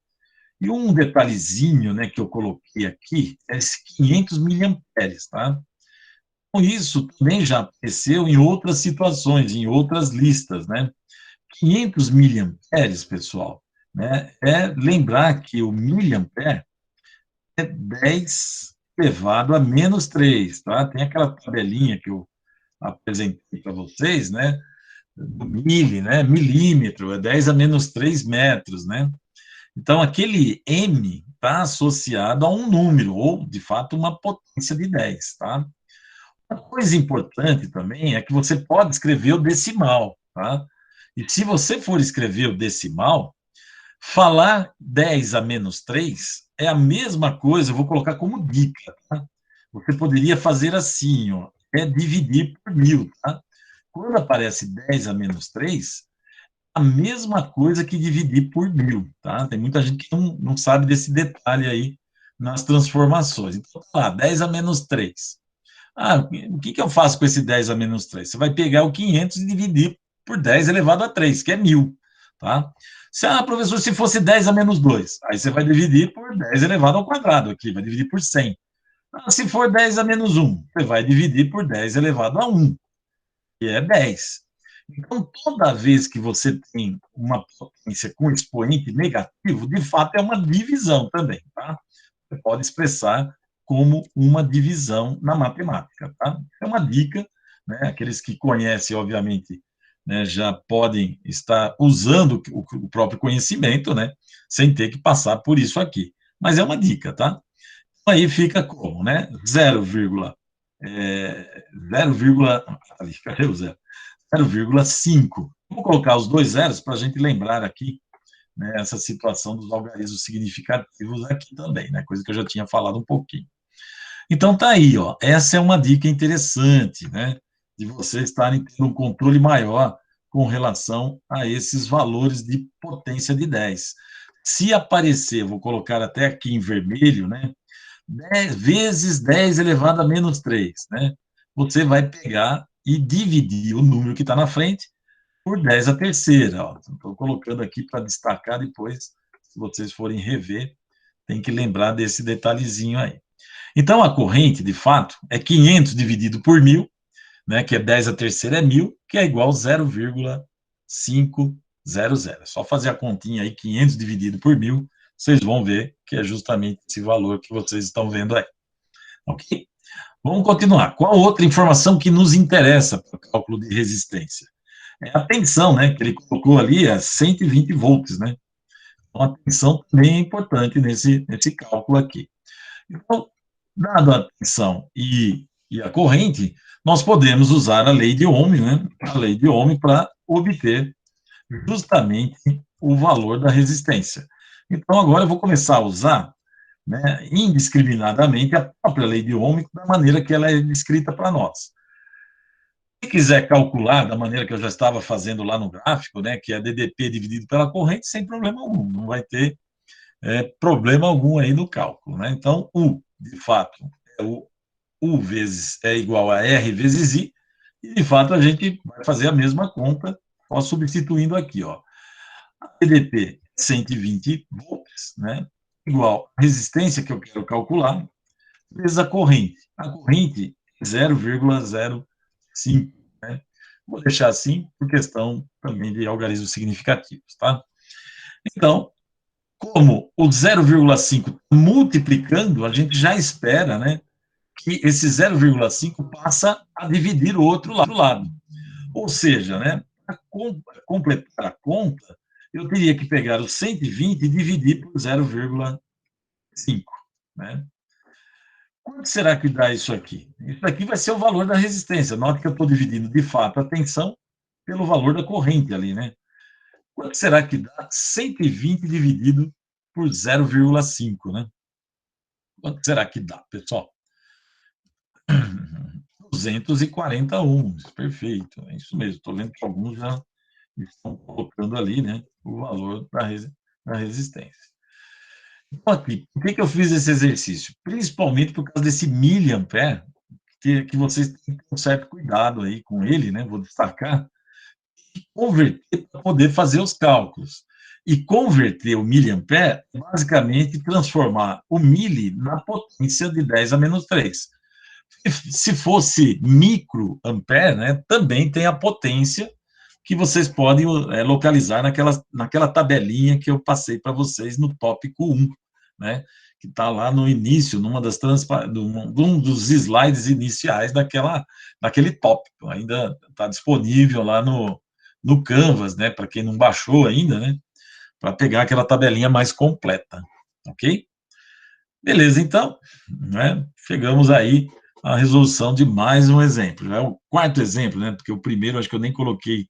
E um detalhezinho, né, que eu coloquei aqui é esse 500 miliamperes, tá? Com isso, também já apareceu em outras situações, em outras listas, né? 500 miliamperes, pessoal, né? Lembrar que o miliampere é 10 elevado a menos 3, tá? Tem aquela tabelinha que eu apresentei para vocês, né? Do né? Milímetro, é 10 a menos 3 metros, né? Então, aquele M está associado a um número, ou, de fato, uma potência de 10, tá? Uma coisa importante também é que você pode escrever o decimal, tá? E se você for escrever o decimal, falar 10 a menos 3 é a mesma coisa, eu vou colocar como dica, tá? Você poderia fazer assim, ó, dividir por 1000, tá? Quando aparece 10 a menos 3, a mesma coisa que dividir por 1000, tá? Tem muita gente que não sabe desse detalhe aí nas transformações. Então, tá lá, 10 a menos 3. O que eu faço com esse 10 a menos 3? Você vai pegar o 500 e dividir por 10 elevado a 3, que é 1000, tá? Professor, se fosse 10 a menos 2, aí você vai dividir por 10 elevado ao quadrado aqui, vai dividir por 100. Se for 10 a menos 1, você vai dividir por 10 elevado a 1, que é 10. Então, toda vez que você tem uma potência com expoente negativo, de fato é uma divisão também, tá? Você pode expressar como uma divisão na matemática, tá? É uma dica, né? Aqueles que conhecem, obviamente, né, já podem estar usando o próprio conhecimento, né? Sem ter que passar por isso aqui. Mas é uma dica, tá? Aí fica como, né? 0, cadê o zero? 0,5. Vou colocar os dois zeros para a gente lembrar aqui, né, essa situação dos algarismos significativos aqui também, né, coisa que eu já tinha falado um pouquinho. Então, tá aí, ó, essa é uma dica interessante, né, de vocês estarem tendo um controle maior com relação a esses valores de potência de 10. Se aparecer, vou colocar até aqui em vermelho, né, 10 vezes 10 elevado a menos 3, né, você vai pegar e dividir o número que está na frente por 10 a terceira. Estou colocando aqui para destacar depois, se vocês forem rever, tem que lembrar desse detalhezinho aí. Então, a corrente, de fato, é 500 dividido por 1000, né, que é 10 a terceira é 1000, que é igual a 0,500. É só fazer a continha aí, 500 dividido por 1000, vocês vão ver que é justamente esse valor que vocês estão vendo aí. Ok? Vamos continuar. Qual outra informação que nos interessa para o cálculo de resistência? É a tensão, né, que ele colocou ali, é 120 volts, né? Então, a tensão também é importante nesse cálculo aqui. Então, dado a tensão e a corrente, nós podemos usar a lei de Ohm, né? A lei de Ohm para obter justamente o valor da resistência. Então, agora eu vou começar a usar, né, indiscriminadamente a própria lei de Ohm da maneira que ela é descrita para nós. Se quiser calcular da maneira que eu já estava fazendo lá no gráfico, né, que é DDP dividido pela corrente, sem problema algum, não vai ter problema algum aí no cálculo, né? Então, de fato, é o U vezes é igual a R vezes I, e de fato a gente vai fazer a mesma conta, só substituindo aqui, ó. A PDP 120 volts, né? Igual a resistência que eu quero calcular, vezes a corrente. A corrente é 0,05, né? Vou deixar assim por questão também de algarismos significativos, tá? Então, como o 0,5 multiplicando, a gente já espera, né, que esse 0,5 passa a dividir o outro lado. Ou seja, né, para completar a conta, eu teria que pegar o 120 e dividir por 0,5, né? Quanto será que dá isso aqui? Isso aqui vai ser o valor da resistência. Note que eu estou dividindo, de fato, a tensão pelo valor da corrente ali, né? Quanto será que dá 120 dividido por 0,5, né? Quanto será que dá, pessoal? 240 ohms, perfeito. É isso mesmo. Estou vendo que alguns já estão colocando ali, né, o valor da resistência. Então, aqui, por que eu fiz esse exercício? Principalmente por causa desse miliampere, que vocês têm que ter um certo cuidado aí com ele, né? Vou destacar, e converter para poder fazer os cálculos. E converter o miliampere é basicamente transformar o mili na potência de 10 a menos 3. Se fosse microampere, né, também tem a potência que vocês podem localizar naquela tabelinha que eu passei para vocês no tópico 1, né, que está lá no início, num dos slides iniciais daquele tópico. Ainda está disponível lá no Canvas, né, para quem não baixou ainda, né, para pegar aquela tabelinha mais completa, ok? Beleza, então, né, chegamos aí à resolução de mais um exemplo. Já é o quarto exemplo, né, porque o primeiro acho que eu nem coloquei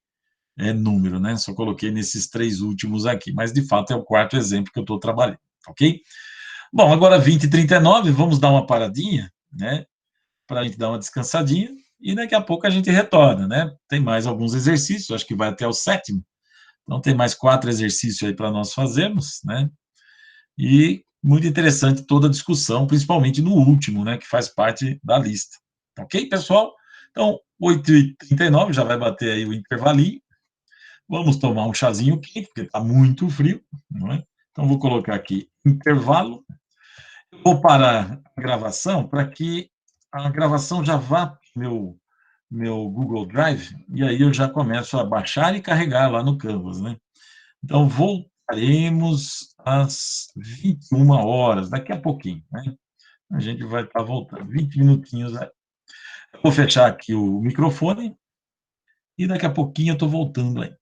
número, né, só coloquei nesses 3 últimos aqui, mas de fato é o quarto exemplo que eu estou trabalhando, ok? Bom, agora 20h39, vamos dar uma paradinha, né, para a gente dar uma descansadinha, e daqui a pouco a gente retorna, né? Tem mais alguns exercícios, acho que vai até o 7º, então tem mais 4 exercícios aí para nós fazermos, né? E muito interessante toda a discussão, principalmente no último, né, que faz parte da lista. Ok, pessoal? Então, 8h39, já vai bater aí o intervalinho. Vamos tomar um chazinho quente, porque está muito frio, não é? Então, vou colocar aqui intervalo. Eu vou parar a gravação para que a gravação já vá para o meu Google Drive, e aí eu já começo a baixar e carregar lá no Canvas, né? Então, voltaremos às 21h, daqui a pouquinho, né? A gente vai estar voltando, 20 minutinhos aí. Eu vou fechar aqui o microfone e daqui a pouquinho eu estou voltando aí.